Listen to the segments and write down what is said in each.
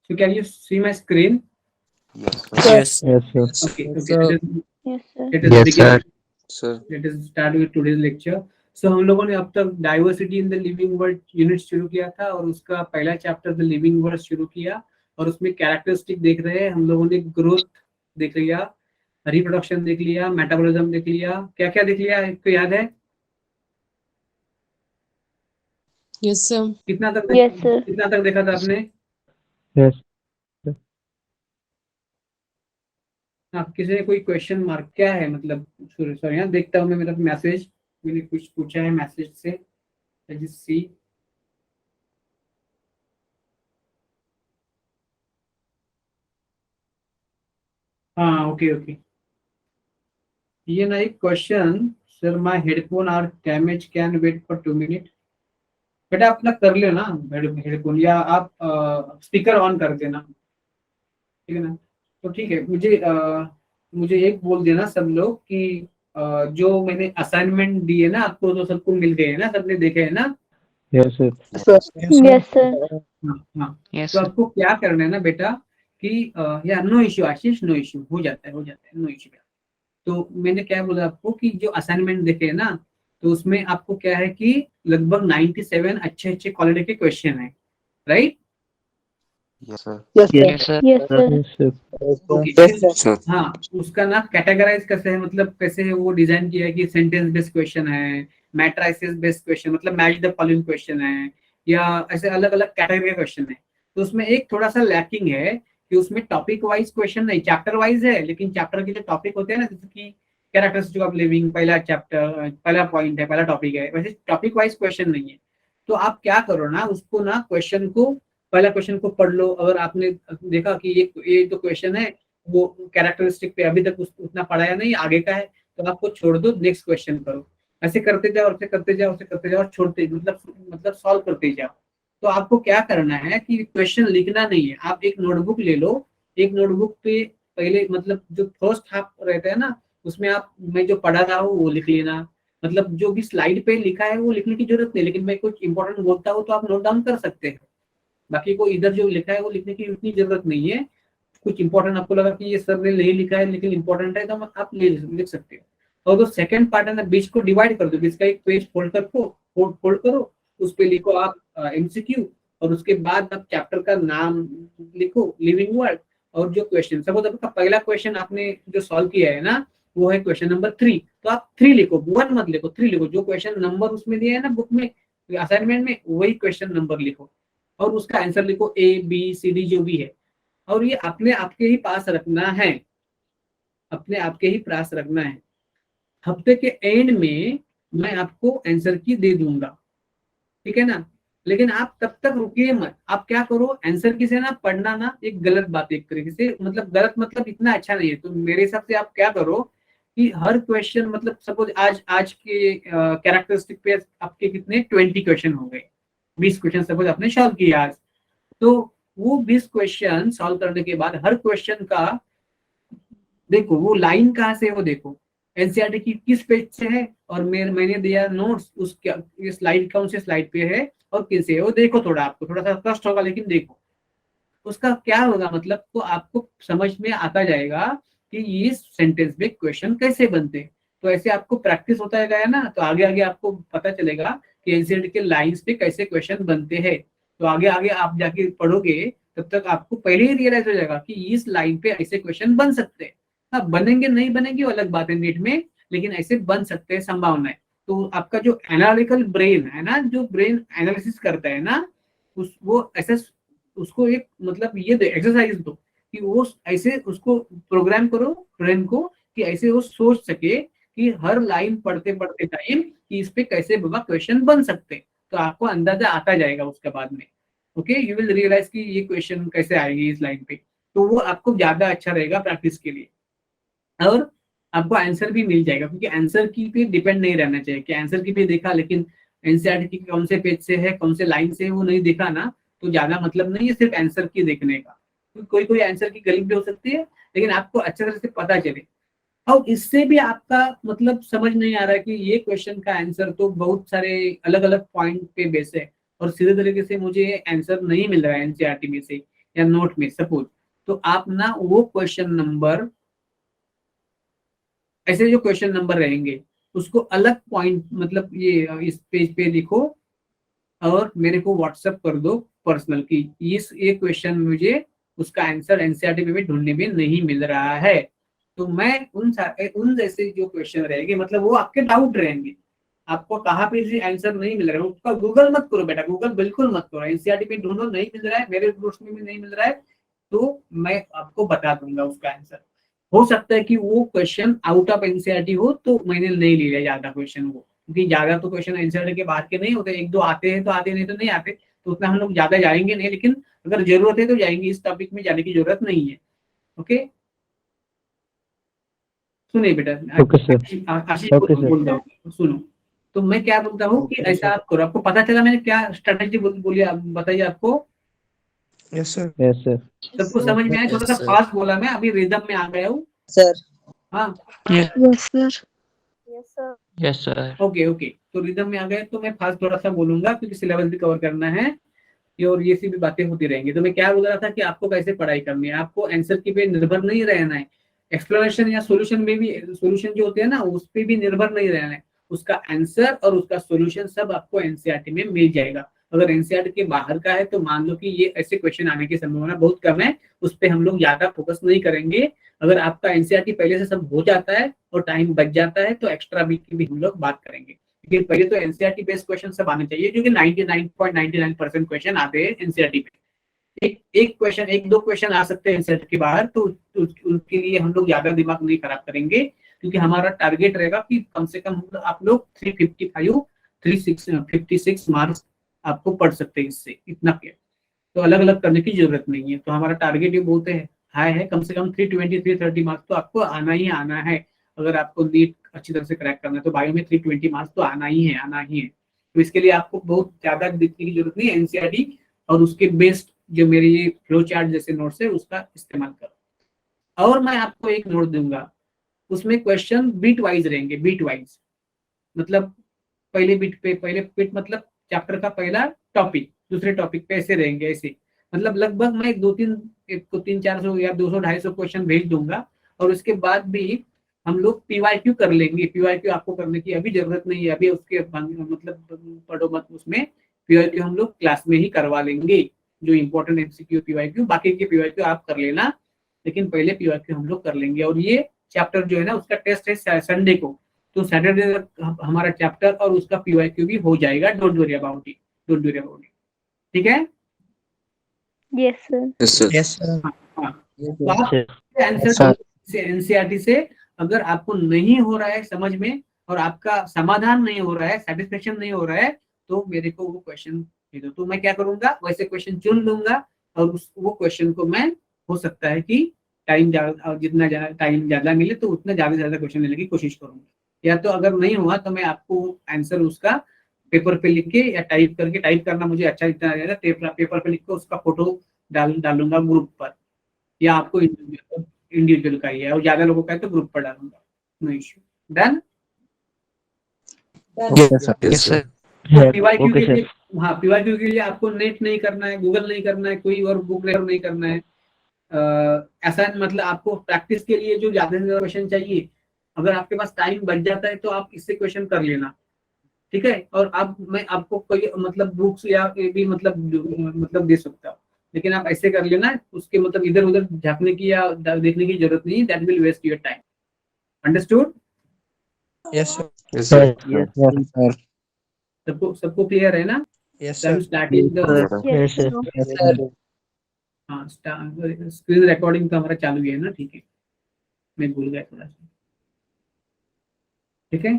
So can you see my screen? Yes, sir. Yes, sir. Okay, Yes, okay. sir. Yes, sir. Let us Yes, begin. sir. Sir. Let us start with today's lecture. So हम लोगों ने अब तक diversity in the living world unit शुरू किया था और उसका पहला चैप्टर द लिविंग वर्ल्ड शुरू किया और उसमें कैरेक्टरिस्टिक देख रहे हैं हम लोगों ने। ग्रोथ देख लिया, रिप्रोडक्शन देख लिया, मेटाबॉलिज्म देख लिया, क्या क्या देख लिया आपको याद है? yes, sir. Yes, sir. कितना तक देखा था आपने? Yes. आप किसी ने कोई क्वेश्चन मार्क क्या है मतलब? सॉरी यहाँ देखता हूँ मैं मेरा मैसेज, मैंने कुछ पूछा है मैसेज से। सी हाँ, ओके ओके। ये ना एक question, sir my headphone are damage, can wait for 2 minute. बेटा अपना कर लियो ना हेडफोन, या आप स्पीकर ऑन कर देना, ठीक है ना? तो ठीक है, मुझे एक बोल देना सब लोग कि जो मैंने असाइनमेंट दिए ना आपको, तो सबको मिल गए हैं ना, सबने देखे हैं ना? Yes, sir. Sir. Yes, sir. हाँ हाँ। Yes, तो sir. आपको क्या करना है ना बेटा कि या नो इश्यू आशीष, नो इश्यू, हो जाता है नो इश्यू। तो मैंने क्या बोला आपको कि जो असाइनमेंट देखे है ना, तो उसमें आपको क्या है कि लगभग 97 अच्छे अच्छे क्वालिटी के क्वेश्चन है, right? Yes, sir. Yes, Yes, sir. Yes, sir. yes, sir. Okay. Yes, sir. हाँ, उसका ना कैटेगराइज कैसे है, मतलब कैसे है वो डिजाइन किया है कि सेंटेंस बेस्ड क्वेश्चन है, मैट्राइसिस बेस्ड क्वेश्चन, मतलब मैच द फॉलोइंग क्वेश्चन है, या ऐसे अलग अलग कैटेगरी के क्वेश्चन है। तो उसमें एक थोड़ा सा लैकिंग है कि उसमें टॉपिक वाइज क्वेश्चन नहीं, चैप्टर वाइज है, लेकिन चैप्टर के जो टॉपिक होते हैं ना, जैसे कि कैरेक्टरिस्टिक ऑफ लिविंग पहला चैप्टर, पहला पॉइंट है, पहला टॉपिक है, वैसे टॉपिक वाइज क्वेश्चन नहीं है। तो आप क्या करो ना, उसको ना क्वेश्चन को, पहला क्वेश्चन को पढ़ लो। अगर आपने देखा कि ये तो क्वेश्चन है, वो कैरेक्टरिस्टिक पे अभी तक उतना पढ़ाया नहीं, आगे का है, तो आपको छोड़ दो, नेक्स्ट क्वेश्चन करो। ऐसे करते जाओ, ऐसे करते जाओ, ऐसे करते जाओ, और छोड़ते मतलब सॉल्व करते जाओ। तो आपको क्या करना है कि क्वेश्चन लिखना नहीं है, आप एक नोटबुक ले लो। एक नोटबुक पे पहले मतलब जो फर्स्ट हाफ रहता है ना, उसमें आप मैं जो पढ़ा रहा हूँ वो लिख लेना। मतलब जो भी स्लाइड पे लिखा है वो लिखने की जरूरत नहीं, लेकिन मैं कुछ इंपॉर्टेंट बोलता हूँ तो आप नोट डाउन कर सकते हैं। बाकी को इधर जो लिखा है वो लिखने की उतनी जरूरत नहीं है। कुछ इंपॉर्टेंट आपको लगा कि ये सर ने नहीं लिखा है लेकिन इंपॉर्टेंट है, तो आप लिख सकते हो। और जो सेकंड पार्ट है ना, बीच को डिवाइड कर दो, बीच का एक पेज फोल्ड करो, उस पे लिखो आप एमसीक्यू, और उसके बाद आप चैप्टर का नाम लिखो, लिविंग वर्ड, और जो क्वेश्चन, सपोज आपका पहला क्वेश्चन आपने जो सॉल्व किया है ना, वो है क्वेश्चन नंबर 3, तो आप 3 लिखो, 1 मत लिखो, 3 लिखो। जो क्वेश्चन नंबर उसमें दिया है ना बुक में, असाइनमेंट में, वही क्वेश्चन नंबर लिखो, और उसका आंसर लिखो ABCD जो भी है। और ये अपने आपके ही पास रखना है, अपने आपके ही पास रखना है। हफ्ते के एंड में मैं आपको आंसर की दे दूंगा, ठीक है ना? लेकिन आप तब तक रुकिए मत, आप क्या करो, आंसर की से ना पढ़ना ना एक गलत बात, एक तरीके से मतलब गलत मतलब इतना अच्छा नहीं है। तो मेरे हिसाब से आप क्या करो कि हर क्वेश्चन, मतलब सपोज आज के कैरेक्टरिस्टिक पे आपके कितने 20 क्वेश्चन हो गए, 20 क्वेश्चन सपोज आपने सॉल्व किया आज, तो वो 20 क्वेश्चन सॉल्व करने के बाद हर क्वेश्चन का देखो वो लाइन कहाँ से है, वो देखो एनसीईआरटी की किस पेज से है, और मैंने दिया नोट्स उस ये स्लाइड कौन से स्लाइड पे है और किस है, वो देखो। थोड़ा आपको थोड़ा सा कष्ट होगा, लेकिन देखो उसका क्या होगा, मतलब तो आपको समझ में आता जाएगा कि ये सेंटेंस में क्वेश्चन कैसे बनते हैं। तो ऐसे आपको प्रैक्टिस होता गया ना, तो आगे आगे आपको पता चलेगा कि एनसीईआरटी के लाइंस पे कैसे क्वेश्चन बनते हैं। तो आगे आगे आप जाके पढ़ोगे, तब तक आपको पहले ही रियलाइज हो जाएगा कि इस लाइन पे ऐसे क्वेश्चन बन सकते हैं। हाँ, बनेंगे नहीं बनेंगे वो अलग बात है नीट में, लेकिन ऐसे बन सकते हैं, संभावना है। तो आपका जो एनालिटिकल ब्रेन है ना, जो ब्रेन एनालिसिस करता है ना, वो ऐसे उसको एक मतलब ये एक्सरसाइज दो कि वो ऐसे उसको प्रोग्राम करो ब्रेन को, कि ऐसे वो सोच सके कि हर लाइन पढ़ते पढ़ते टाइम कि इस पे कैसे बाबा क्वेश्चन बन सकते हैं। तो आपको अंदाजा आता जाएगा उसके बाद में। ओके, यू विल रियलाइज कि ये क्वेश्चन कैसे आएगी इस लाइन पे। तो वो आपको ज्यादा अच्छा रहेगा प्रैक्टिस के लिए, और आपको आंसर भी मिल जाएगा, क्योंकि आंसर की पे डिपेंड नहीं रहना चाहिए कि आंसर की पे देखा लेकिन एनसीईआरटी की कौन से पेज से है, कौन से लाइन से है, वो नहीं देखा ना, तो ज्यादा मतलब नहीं है सिर्फ आंसर की देखने का। तो कोई कोई आंसर की गलत भी हो सकती है, लेकिन आपको अच्छे तरह से पता चले। और इससे भी आपका मतलब समझ नहीं आ रहा है कि ये क्वेश्चन का आंसर तो बहुत सारे अलग अलग पॉइंट पे बेस है, और सीधे तरीके से मुझे आंसर नहीं मिल रहा है एनसीईआरटी में से, या नोट में सपोज, तो आप ना वो क्वेश्चन नंबर, ऐसे जो क्वेश्चन नंबर रहेंगे उसको अलग पॉइंट मतलब ये इस पेज पे लिखो और मेरे को व्हाट्सएप कर दो पर्सनल की ये क्वेश्चन मुझे उसका आंसर एनसीईआरटी में भी ढूंढने में नहीं मिल रहा है। तो मैं उन जैसे जो क्वेश्चन रहेंगे मतलब वो आपके डाउट रहेंगे, आपको कहाँ पे आंसर नहीं मिल रहा है उसका गूगल मत करो बेटा, गूगल बिल्कुल मत करो, एनसीईआरटी में ढूंढो नहीं मिल रहा है, मेरे नोट्स में भी नहीं मिल रहा है, तो मैं आपको बता दूंगा उसका आंसर। हो सकता है कि वो क्वेश्चन आउट ऑफ एनसीईआरटी हो तो मैंने नहीं लिया ज्यादा क्वेश्चन वो, क्योंकि ज्यादा तो क्वेश्चन एनसीईआरटी के बाहर के नहीं होते, एक दो आते हैं तो आते, नहीं तो नहीं आते, तो उतना हम लोग ज्यादा जाएंगे नहीं, लेकिन अगर जरूरत है तो जाएंगे, इस टॉपिक में जाने की जरूरत नहीं है। ओके सुनिए बेटा, ओके सर। आशीष ओके सर। बोल रहा हूँ सुनो, तो मैं क्या बोलता हूँ कि ऐसा आप करो, आपको पता चला मैंने क्या स्ट्रेटेजी बोली, आप बताइए आपको यस सर। Yes sir. सबको समझ में आया? थोड़ा सा Yes, sir. फास्ट बोला मैं, अभी रिदम में आ गया हूँ। Sir. हाँ Yes, sir. Yes, sir. Yes, sir. Okay okay, तो रिदम में आ गए तो मैं फास्ट थोड़ा सा बोलूंगा क्योंकि सिलेबस भी कवर करना है ये, और ये सी भी बातें होती रहेंगी। तो मैं क्या बोल रहा था कि आपको कैसे पढ़ाई करनी है, आपको आंसर की पे निर्भर नहीं रहना है, एक्सप्लेनेशन या सॉल्यूशन में भी, सॉल्यूशन जो होते हैं ना उस पे भी निर्भर नहीं रहना है, उसका आंसर और उसका सॉल्यूशन सब आपको एनसीईआरटी में मिल जाएगा। अगर एनसीईआरटी के बाहर का है तो मान लो कि ये ऐसे क्वेश्चन आने की संभावना बहुत कम है, उस पर हम लोग ज्यादा फोकस नहीं करेंगे। अगर आपका एनसीईआरटी पहले से सब हो जाता है और टाइम बच जाता है तो एक्स्ट्रा वीक की भी हम लोग बात करेंगे, लेकिन पहले तो एनसीईआरटी बेस्ड क्वेश्चन सब आने चाहिए, जो कि 99.99% क्वेश्चन आते हैं एनसीईआरटी पे। एक क्वेश्चन, एक दो क्वेश्चन आ सकते हैं एनसीईआरटी के बाहर, तो उनके लिए हम लोग ज्यादा दिमाग नहीं खराब करेंगे, क्योंकि हमारा टारगेट रहेगा कि कम से कम आप लोग 356 मार्क्स आपको पढ़ सकते हैं इससे, इतना क्या, तो अलग अलग करने की जरूरत नहीं है। तो हमारा टारगेट ये बहुत है हाई है, कम से कम 320-330 मार्क्स तो आपको आना ही आना है। अगर आपको नीट अच्छी तरह से क्रैक करना है तो बायो में 320 मार्क्स तो आना ही है, आना ही है। तो इसके लिए आपको बहुत ज्यादा देखने की जरूरत नहीं है, एनसीईआरटी और उसके बेस्ड जो मेरे ये फ्लो चार्ट जैसे नोट्स है उसका इस्तेमाल करो। और मैं आपको एक नोट दूंगा, उसमें क्वेश्चन बीट वाइज रहेंगे, बीट वाइज मतलब पहले बीट मतलब चैप्टर का पहला टॉपिक दूसरे टॉपिक पे ऐसे रहेंगे, ऐसे मतलब लगभग मैं 300-400 या 200-250 क्वेश्चन भेज दूंगा, और उसके बाद भी हम लोग पीवाईक्यू कर लेंगे। पीवाईक्यू आपको करने की अभी जरूरत नहीं है, अभी उसके मतलब पढ़ो मत उसमें, पीवाईक्यू हम लोग क्लास में ही करवा लेंगे, जो इंपॉर्टेंट एमसीक्यू पीवाईक्यू, बाकी के पीवाईक्यू आप कर लेना, लेकिन पहले पीवाईक्यू हम लोग कर लेंगे। और ये चैप्टर जो है ना उसका टेस्ट है संडे को, तो सैटरडे तक हमारा चैप्टर और उसका पीवाईक्यू भी हो जाएगा, don't worry about it, don't worry about it, ठीक है? Yes, sir. Yes, sir. Yes sir. हाँ, तो आप सर। आंसर एनसीईआरटी से अगर आपको नहीं हो रहा है समझ में और आपका समाधान नहीं हो रहा है, सेटिस्फेक्शन नहीं हो रहा है, तो मेरे को वो क्वेश्चन दे दो, तो मैं क्या करूंगा वैसे क्वेश्चन चुन लूंगा और वो क्वेश्चन को मैं, हो सकता है कि टाइम ज्यादा, जितना टाइम ज्यादा मिले तो उतना ज्यादा से ज्यादा क्वेश्चन लेने की कोशिश करूंगा, या तो अगर नहीं हुआ तो मैं आपको आंसर उसका पेपर पे लिख के या टाइप करके, टाइप करना मुझे अच्छा इतना आ जाएगा, पेपर पे लिख के उसका फोटो डालूंगा ग्रुप पर, या आपको इंडिविजुअल का ही है और ज्यादा लोगों का है तो ग्रुप पर डालूंगा, no issue. Done? Yes sir. Yes, sir. PYQ okay के सर। लिए, हाँ पीवाईक्यू के लिए आपको नेट नहीं करना है, गूगल नहीं करना है, कोई और बुक रेफर नहीं करना है। ऐसा मतलब आपको प्रैक्टिस के लिए जो ज्यादा से ज्यादा क्वेश्चन चाहिए, अगर आपके पास टाइम बच जाता है तो आप इससे क्वेश्चन कर लेना, ठीक है? और अब मैं आपको कोई मतलब बुक्स या ये भी मतलब दे सकता हूँ, लेकिन आप ऐसे कर लेना, उसके मतलब इधर उधर झांकने की या देखने की जरूरत नहीं, that will waste your time. Understood? Yes sir. Yes, sir. Yes sir. सबको क्लियर है ना? Yes Shall sir. we start in the Yes, yes sir. Sir. हाँ स्क्रीन रिकॉर्डिंग तो हमारा चालू ही है ना, ठीक है, मैं भूल गया थोड़ा सा, ठीक है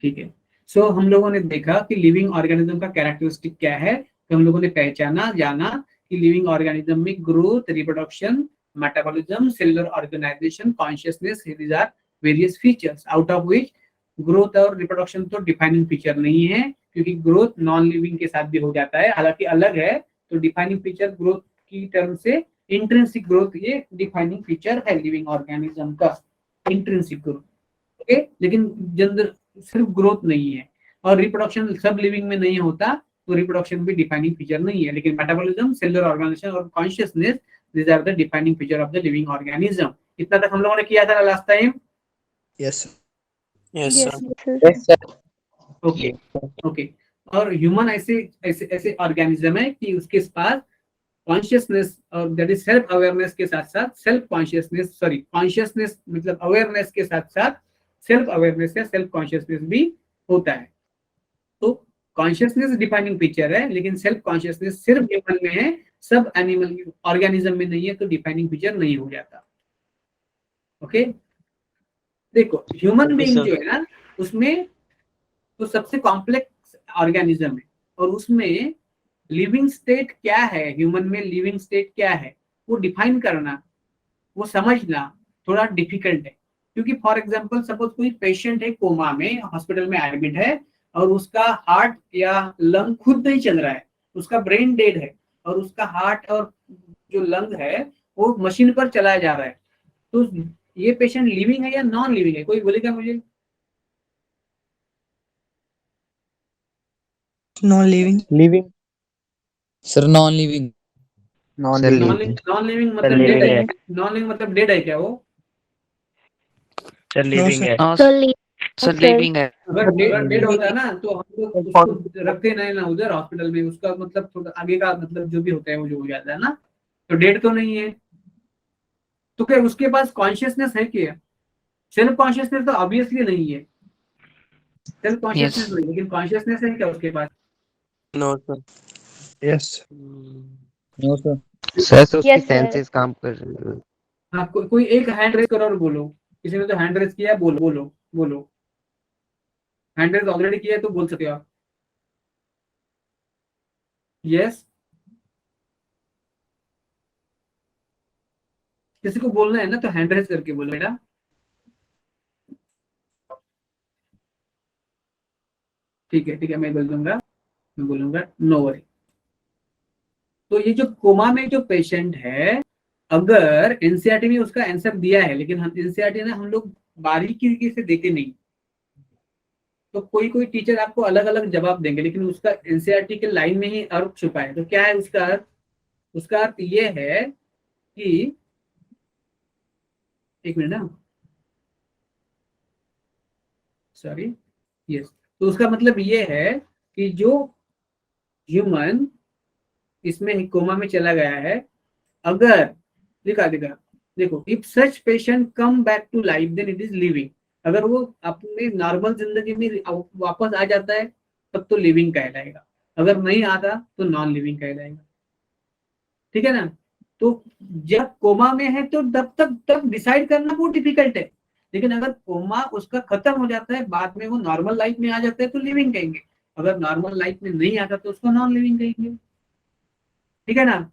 ठीक है। सो हम लोगों ने देखा कि लिविंग ऑर्गेनिज्म का कैरेक्टरिस्टिक क्या है, तो हम लोगों ने पहचाना जाना कि लिविंग ऑर्गेनिज्म में growth, reproduction, metabolism, cellular organization, consciousness, these are various features, out of which growth और रिप्रोडक्शन तो डिफाइनिंग फीचर नहीं है, क्योंकि ग्रोथ नॉन लिविंग के साथ भी हो जाता है, हालांकि अलग है। तो डिफाइनिंग फीचर ग्रोथ की टर्म से इंट्रिंसिक ग्रोथ ये डिफाइनिंग फीचर है लिविंग ऑर्गेनिज्म का, इंट्रिंसिक ग्रोथ, ओके। लेकिन जनरल सिर्फ ग्रोथ नहीं है, और रिप्रोडक्शन सब लिविंग में नहीं होता, तो रिप्रोडक्शन भी डिफाइनिंग फीचर नहीं है, लेकिन मेटाबॉलिज्म, सेलुलर ऑर्गेनाइजेशन और consciousness, these are the defining feature of the living organism. इतना तक हम लोगों ने किया था last time. Yes, sir. Yes, Yes, sir. sir. Yes, sir. Okay okay. और ह्यूमन ऐसे ऐसे ऐसे ऑर्गेनिज्म है कि उसके पास कॉन्शियसनेस और दैट इज सेल्फ अवेयरनेस के साथ साथ सेल्फ कॉन्शियसनेस, सॉरी कॉन्शियसनेस मतलब अवेयरनेस के साथ साथ सेल्फ अवेयरनेस या सेल्फ कॉन्शियसनेस भी होता है. तो कॉन्शियसनेस डिफाइनिंग फीचर है, लेकिन सेल्फ कॉन्शियसनेस सिर्फ ह्यूमन में है, सब एनिमल ऑर्गेनिज्म में नहीं है, तो डिफाइनिंग फीचर नहीं हो जाता. ओके देखो ह्यूमन बीइंग जो है ना, उसमें तो सबसे कॉम्प्लेक्स ऑर्गेनिज्म है, और उसमें लिविंग स्टेट क्या है, ह्यूमन में लिविंग स्टेट क्या है वो डिफाइन करना, वो समझना थोड़ा डिफिकल्ट है. क्योंकि फॉर एग्जांपल सपोज कोई पेशेंट है, कोमा में हॉस्पिटल में एडमिट है, और उसका हार्ट या लंग खुद नहीं चल रहा है, उसका ब्रेन डेड है, और उसका हार्ट और जो लंग है वो मशीन पर चलाया जा रहा है, तो ये पेशेंट लिविंग है या नॉन लिविंग है, कोई बोलेगा मुझे? Non-living. Living. Sir, non-living. Sir, non living. Living मतलब living डेड है, है. नॉन लिविंग मतलब डेड है क्या वो? Sir, living sir. है. So, leave. Sir, living है. अगर डेड होता है ना तो हम लोग उसको रखते नहीं ना उधर हॉस्पिटल में, उसका मतलब थोड़ा आगे का मतलब जो भी होता है वो जो हो जाता है ना, तो डेड तो नहीं है, तो क्या उसके पास कॉन्शियसनेस है क्या? सेल्फ कॉन्शियसनेस तो ऑब्वियसली नहीं है, सेल्फ कॉन्शियसनेस नहीं, लेकिन कॉन्शियसनेस है क्या उसके पास? No, sir. Yes. No, sir. Sir तो उसकी Yes, sir. सेंसेस काम कर रही है. हाँ कोई एक हैंड रेज करो और बोलो, किसी ने तो हैंड रेज किया है, बोलो बोलो बोलो, हैंड रेज ऑलरेडी किया है तो बोल सकते हो आप. यस, किसी को बोलना है ना तो हैंड रेज करके बोलो बेटा. ठीक है मैं बोलूंगा नो वरी. तो ये जो कोमा में जो पेशेंट है, अगर एनसीईआरटी में उसका आंसर दिया है, लेकिन हम एनसीईआरटी ना हम लोग बारीकी से देते नहीं, तो कोई टीचर आपको अलग अलग जवाब देंगे, लेकिन उसका एनसीईआरटी के लाइन में ही अर्थ छुपा है. तो क्या है उसका अर्थ? उसका अर्थ ये है कि एक मिनट ना, सॉरी, यस, तो उसका मतलब ये है कि जो ह्यूमन इसमें कोमा में चला गया है, अगर देखो if such patient come back to life then it is living. अगर वो अपने नॉर्मल जिंदगी में वापस आ जाता है तब तो लिविंग कहलाएगा, अगर नहीं आता तो नॉन लिविंग कहलाएगा. ठीक है ना? तो जब कोमा में है तो तब डिसाइड करना बहुत डिफिकल्ट है, लेकिन अगर कोमा उसका खत्म हो जाता है, बाद में वो नॉर्मल लाइफ में आ जाता है तो लिविंग कहेंगे, अगर नॉर्मल लाइफ में नहीं आता तो उसको नॉन लिविंग कहेंगे. ठीक है ना?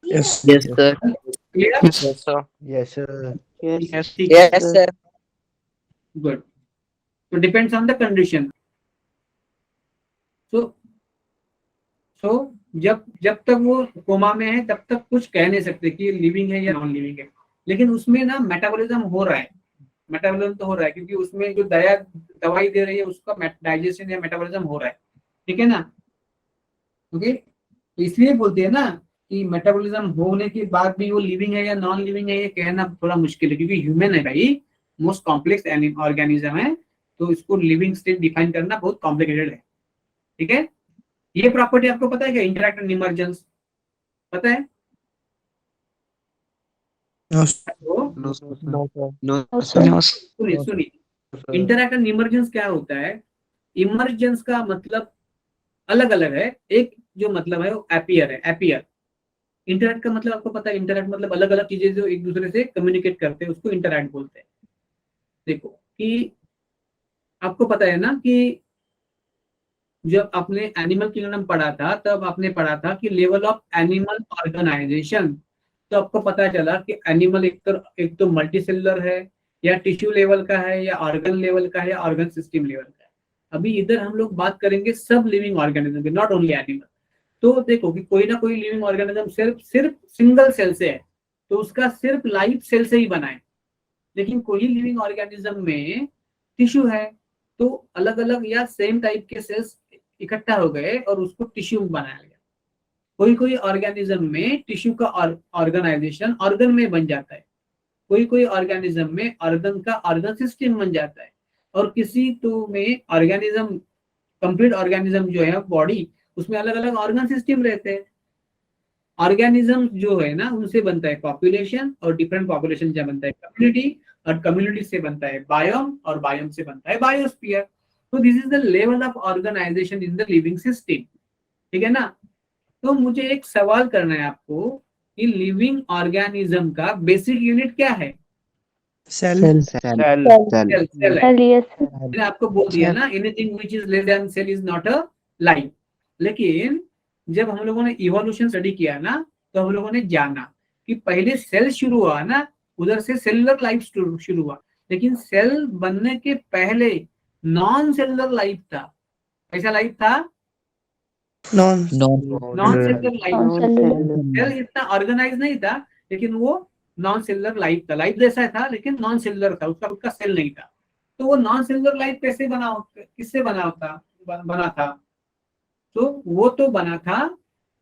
Yes. Yes, sir. Clear? Yes, sir. Yes, sir. Yes. ठीक है, Yes, sir. गुड. तो डिपेंड्स ऑन द कंडीशन. सो जब तक वो कोमा में है तब तक कुछ कह नहीं सकते कि लिविंग है या नॉन लिविंग है, लेकिन उसमें ना मेटाबॉलिज्म हो रहा है, मेटाबॉलिज्म तो हो रहा है, क्योंकि उसमें जो दवाई दे रही है उसका डाइजेशन या मेटाबॉलिज्म हो रहा है. ठीक है ना? ओके, तो इसलिए बोलते हैं ना कि मेटाबॉलिज्म होने के बाद भी वो लिविंग है या नॉन लिविंग है ये कहना थोड़ा मुश्किल है, क्योंकि ह्यूमन है भाई, मोस्ट कॉम्प्लेक्स ऑर्गेनिज्म है, तो इसको लिविंग स्टेट डिफाइन करना बहुत कॉम्प्लिकेटेड है. ठीक है? ये प्रॉपर्टी आपको पता है क्या? इंटरैक्ट एंड इमर्जेंस पता है? No. तो No, sir. No, sir. No, No, sir. sir. सुनिए, Sir. इंटरैक्ट एंड इमरजेंस क्या होता है? इमरजेंस का मतलब अलग अलग है. एक जो मतलब है वो एपियर है, एपियर. इंटरैक्ट का मतलब आपको पता है, इंटरैक्ट मतलब अलग अलग चीजें जो एक दूसरे से कम्युनिकेट करते हैं उसको इंटरैक्ट बोलते हैं. देखो कि आपको पता है ना कि जब आपने एनिमल किंगडम पढ़ा था तब आपने पढ़ा था कि लेवल ऑफ एनिमल ऑर्गेनाइजेशन, तो आपको पता चला कि एनिमल एक तो मल्टी सेलुलर है, या टिश्यू लेवल का है, या ऑर्गन लेवल का है, या ऑर्गन सिस्टम लेवल का है. अभी इधर हम लोग बात करेंगे सब लिविंग ऑर्गेनिज्म की, नॉट ओनली एनिमल. तो देखो कि कोई ना कोई लिविंग ऑर्गेनिज्म सिर्फ सिंगल सेल से है, तो उसका सिर्फ लाइफ सेल से ही बना है, लेकिन कोई लिविंग ऑर्गेनिज्म में टिश्यू है, तो अलग अलग या सेम टाइप के सेल्स इकट्ठा हो गए और उसको टिश्यू बनाया गया। कोई कोई ऑर्गेनिज्म में टिश्यू का ऑर्गेनाइजेशन ऑर्गन में बन जाता है, कोई कोई ऑर्गेनिज्म में ऑर्गन का ऑर्गन सिस्टम बन जाता है, और किसी तो में ऑर्गेनिज्म, कंप्लीट ऑर्गेनिज्म जो है बॉडी, उसमें अलग अलग ऑर्गन सिस्टम रहते हैं। ऑर्गेनिज्म जो है ना, उनसे बनता है पॉपुलेशन, और डिफरेंट पॉपुलेशन से बनता है कम्युनिटी, और कम्युनिटी से बनता है बायोम, और बायोम से बनता है बायोस्फीयर। तो this is the level of organization in the living system, ठीक है ना। तो मुझे एक सवाल करना है आपको कि लिविंग ऑर्गेनिज्म का बेसिक यूनिट क्या है? Cell. Cell. सेल है। Yes, sir. मैंने आपको बोल दिया ना, anything which is less than cell is not a life. लेकिन जब हम लोगों ने इवोल्यूशन स्टडी किया ना, तो हम लोगों ने जाना कि पहले सेल शुरू हुआ ना, उधर से सेलुलर लाइफ शुरू हुआ, लेकिन सेल बनने के पहले नॉन सेलुलर लाइफ था। ऐसा लाइफ था, Non. Non cellular life. Non-cellular. Cell इतना ऑर्गेनाइज नहीं था, लेकिन वो नॉन सेलुलर लाइफ था, लाइफ जैसा था लेकिन नॉन सेलुलर था, उसका खुद का सेल नहीं था। तो वो नॉन सेलुलर लाइफ कैसे बना, किससे बना था? तो वो तो बना था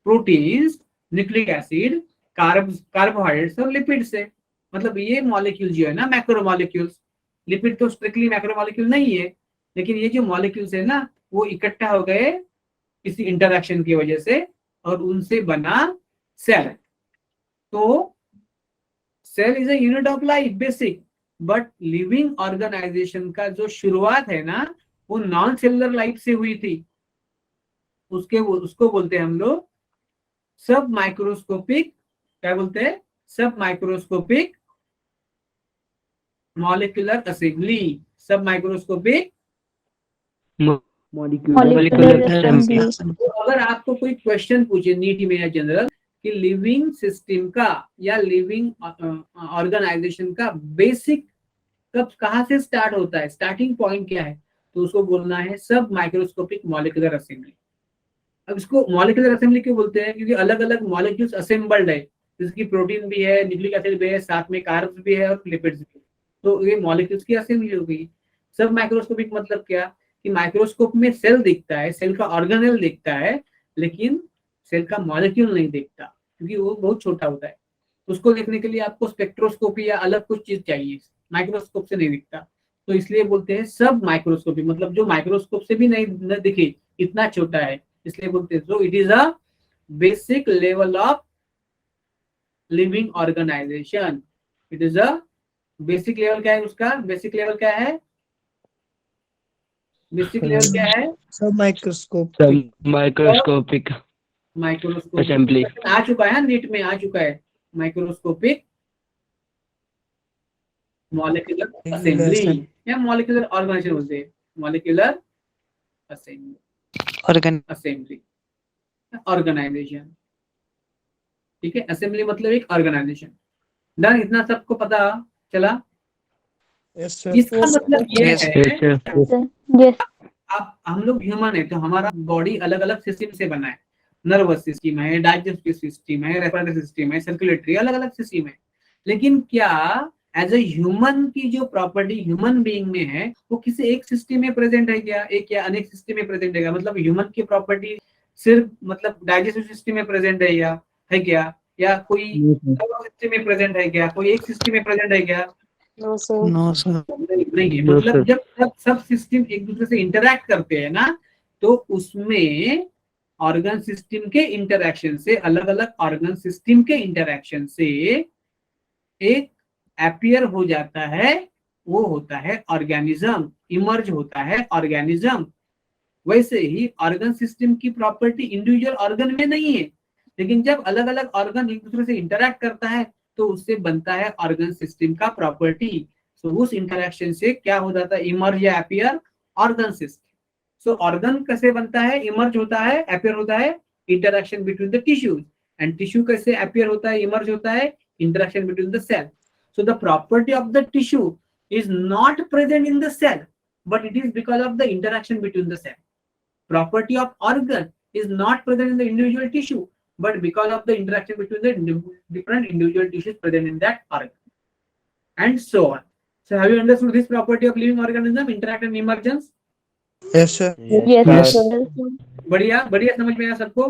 प्रोटीन्स, न्यूक्लिक एसिड, कार्बोहाइड्रेट्स और लिपिड से। मतलब ये मॉलिक्यूल जो है ना, मैक्रोमॉलिक्यूल्स, लिपिड तो स्ट्रिक्टली मैक्रोमॉलिक्यूल नहीं है, लेकिन ये जो मॉलिक्यूल्स है ना, वो इकट्ठा हो गए किसी इंटरैक्शन की वजह से, और उनसे बना सेल। तो cell is a unit of life basic, but living organization का जो शुरुआत है ना, वो नॉन सेलुलर लाइफ से हुई थी। उसको बोलते हैं हम लोग सब माइक्रोस्कोपिक, क्या बोलते हैं? सब माइक्रोस्कोपिक मॉलिक्यूलर असेंबली। सब माइक्रोस्कोपिक Molecular assembly. तो अगर आपको कोई क्वेश्चन पूछे नीट में या जनरल कि लिविंग सिस्टम का या लिविंग ऑर्गेनाइजेशन का बेसिक कब कहाँ से स्टार्ट होता है, स्टार्टिंग पॉइंट क्या है, तो उसको बोलना है सब माइक्रोस्कोपिक मॉलिक्यूलर असेंबली। अब इसको मॉलिक्यूलर असेंबली क्यों बोलते हैं? क्योंकि अलग अलग मॉलिक्यूल्स असेंबल्ड है, जिसकी प्रोटीन भी है, न्यूक्लिक एसिड भी है, साथ में कार्ब्स भी है और लिपिड्स भी। तो ये मॉलिक्यूल्स की असेंबली हो गई। सब माइक्रोस्कोपिक मतलब क्या कि माइक्रोस्कोप में सेल दिखता है, सेल का ऑर्गेनेल दिखता है, लेकिन सेल का मॉलिक्यूल नहीं दिखता, क्योंकि वो बहुत छोटा होता है। उसको देखने के लिए आपको स्पेक्ट्रोस्कोपी या अलग कुछ चीज चाहिए, माइक्रोस्कोप से नहीं दिखता। तो इसलिए बोलते हैं सब माइक्रोस्कोपी, मतलब जो माइक्रोस्कोप से भी नहीं न दिखे, इतना छोटा है, इसलिए बोलते हैं। So it is a basic level of living organization. It is a basic level. क्या है उसका बेसिक लेवल? क्या है बेसिक लेवल? क्या है? Sub microscope. Microscopic microscope assembly. आ चुका है, नीट में आ चुका है, माइक्रोस्कोपिक मॉलिक्यूलर असेंबली या मॉलिक्यूलर ऑर्गेनाइजेशन बोलते हैं। मॉलिक्यूलर असेंबली ऑर्गेनाइजेशन, ठीक है। असेंबली मतलब एक ऑर्गेनाइजेशन। डन, इतना सबको पता चला? Yes, sir. इसका मतलब ये है, Yes. अब हम लोग ह्यूमन है, तो हमारा बॉडी अलग अलग सिस्टम से बना है। नर्वस सिस्टम है, डाइजेस्टिव सिस्टम है, रेस्पिरेटरी सिस्टम है, सर्कुलेटरी, अलग अलग सिस्टम है। लेकिन क्या एज ए ह्यूमन की जो प्रॉपर्टी ह्यूमन बीइंग में है, वो किसी एक सिस्टम में प्रेजेंट है क्या? एक या अनेक सिस्टम में प्रेजेंट है क्या? मतलब ह्यूमन की प्रॉपर्टी सिर्फ मतलब डाइजेस्टिव सिस्टम में प्रेजेंट है क्या? या कोई सिस्टम में प्रेजेंट है क्या? कोई एक सिस्टम में प्रेजेंट है क्या? No, sir. नहीं है। मतलब जब सब सिस्टम एक दूसरे से इंटरैक्ट करते हैं ना, तो उसमें ऑर्गन सिस्टम के इंटरैक्शन से, अलग अलग ऑर्गन सिस्टम के इंटरैक्शन से एक अपीयर हो जाता है, वो होता है ऑर्गेनिज्म, इमर्ज होता है ऑर्गेनिज्म। वैसे ही ऑर्गन सिस्टम की प्रॉपर्टी इंडिविजुअल ऑर्गन में नहीं है, लेकिन जब अलग अलग ऑर्गन एक दूसरे से इंटरैक्ट करता है, तो उससे बनता है ऑर्गन सिस्टम का प्रॉपर्टी। सो उस इंटरैक्शन से क्या हो जाता है? इमर्ज या appear organ system. So organ कैसे बनता है? इमर्ज होता है, अपीयर होता है, interaction between the tissues. And tissue कैसे अपीयर होता है, इमर्ज होता है? Interaction between the cell. So the property of the tissue is not present in the cell, but it is because of the interaction between the cell. Property of organ is not present in the individual tissue, but because of the interaction between the different individual tissues present in that organ, and so on. So have you understood this property of living organism, interact and emergence? Yes, sir. Yes, Yes. sir. बढ़िया बढ़िया, समझ में आया सबको?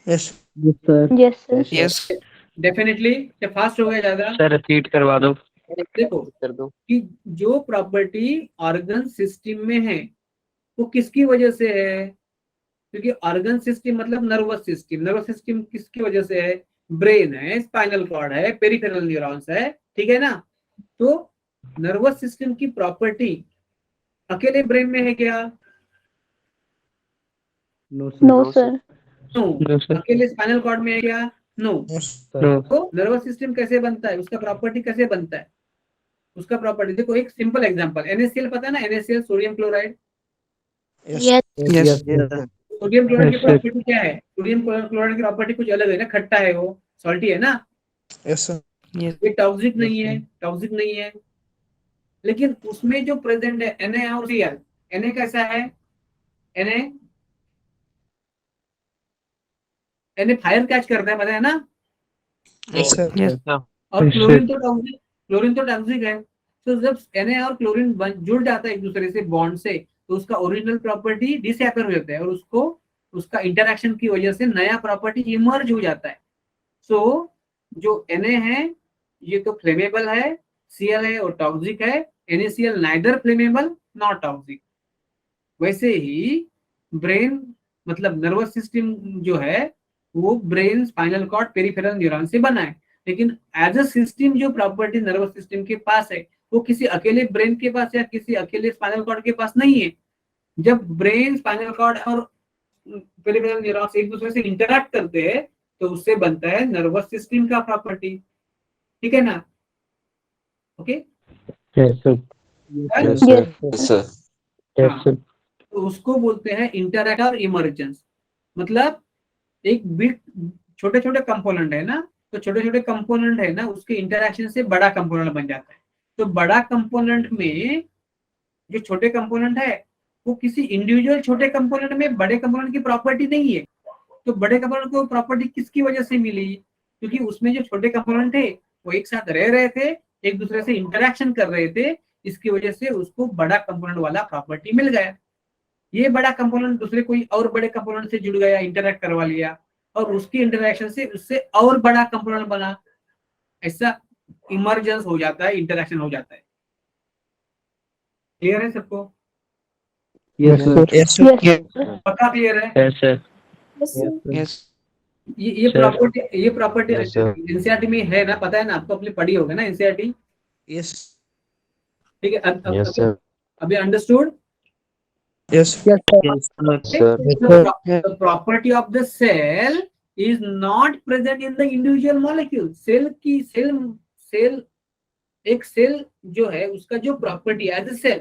Yes. Yes, sir. Yes, sir. Yes. Definitely. क्या fast हो गया ज्यादा? सर रिपीट करवा दो। देखो कर दो। कि जो प्रॉपर्टी ऑर्गन सिस्टम में है वो किसकी वजह से है? क्योंकि ऑर्गन सिस्टम मतलब नर्वस सिस्टम, नर्वस सिस्टम किसकी वजह से है? ब्रेन है, स्पाइनल कॉर्ड है, पेरिफेरल न्यूरॉन्स है, ठीक है ना? तो नर्वस सिस्टम की प्रॉपर्टी अकेले ब्रेन में है क्या? No, sir. No, sir. No. No sir. अकेले स्पाइनल कॉर्ड में है क्या? नो। Yes. नो। तो नर्वस सिस्टम कैसे बनता है, उसका प्रॉपर्टी कैसे बनता है? उसका प्रॉपर्टी देखो, एक सिंपल एग्जांपल, NaCl पता है ना, NaCl sodium chloride. Yes. Yes. Yes, sir. Sodium chloride की Yes, sir. प्रॉपर्टी क्या है? सोडियम क्लोराइड की प्रॉपर्टी कुछ अलग है ना, खट्टा है, वो सॉल्टी है ना, Yes, sir. ये टॉक्सिक नहीं है, टॉक्सिक नहीं है। लेकिन उसमें जो प्रेजेंट है Na और Cl, Na कैसा है? Na फायर कैच करता है, पता है ना? Yes, sir. Yes sir. और Yes, क्लोरीन तो टॉक्सिक, क्लोरीन तो टॉक्सिक है। तो जब Na और क्लोरीन जुड़ जाता है एक दूसरे से बॉन्ड से, तो उसका ओरिजिनल प्रॉपर्टी डिसअपियर हो जाता है और उसको उसका इंटरेक्शन की वजह से नया प्रॉपर्टी इमर्ज हो जाता है। सो जो Na है ये तो फ्लेमेबल है, Cl है और टॉक्सिक है। NaCl neither flammable not toxic. वैसे ही ब्रेन मतलब नर्वस सिस्टम जो है वो brain, spinal cord, peripheral neuron से बना है। लेकिन एज अ सिस्टम जो प्रॉपर्टी नर्वस सिस्टम के पास है वो किसी अकेले ब्रेन के पास या किसी अकेले स्पाइनल कॉर्ड के पास नहीं है। जब ब्रेन, स्पाइनल कॉर्ड और पेरिफेरल न्यूरॉन्स एक दूसरे से इंटरैक्ट करते हैं तो उससे बनता है नर्वस सिस्टम का प्रॉपर्टी, ठीक है ना? Okay. Yes, sir. Yes, Yes. sir. Yes, sir. तो उसको बोलते हैं इंटरैक्ट और इमर्जेंस। मतलब एक बिग छोटे छोटे कंपोनेंट है ना, तो छोटे छोटे कंपोनेंट है ना, उसके इंटरैक्शन से बड़ा कंपोनेंट बन जाता है। तो बड़ा कंपोनेंट में जो छोटे कंपोनेंट है वो किसी इंडिविजुअल छोटे कंपोनेंट में बड़े कंपोनेंट की प्रॉपर्टी नहीं है। तो बड़े कंपोनेंट को प्रॉपर्टी किसकी वजह से मिली? क्योंकि उसमें जो छोटे कंपोनेंट थे वो एक साथ रह रहे थे, एक दूसरे से इंटरेक्शन कर रहे थे, इसकी वजह से उसको बड़ा कंपोनेंट वाला प्रॉपर्टी मिल गया। ये बड़ा कंपोनेंट दूसरे कोई और बड़े कंपोनेंट से जुड़ गया, इंटरेक्ट करवा लिया और उसकी इंटरेक्शन से उससे और बड़ा कंपोनेंट बना, ऐसा इमर्जेंस हो जाता है, इंटरेक्शन हो जाता है। क्लियर है सबको? Yes, sir. Yes, sir. Yes. पक्का क्लियर है? Yes sir. Yes, sir. Yes. ये Sir. Property Yes, sir. NCERT में है ना, पता है ना आपको, अपनी पढ़ी होगा ना एनसीईआरटी, Yes. ठीक है? Yes, sir. अभी understood? Yes. Yes, sir. Sir. The property of the cell is not present in the individual molecule. Cell एक सेल जो है उसका जो प्रॉपर्टी एज ए सेल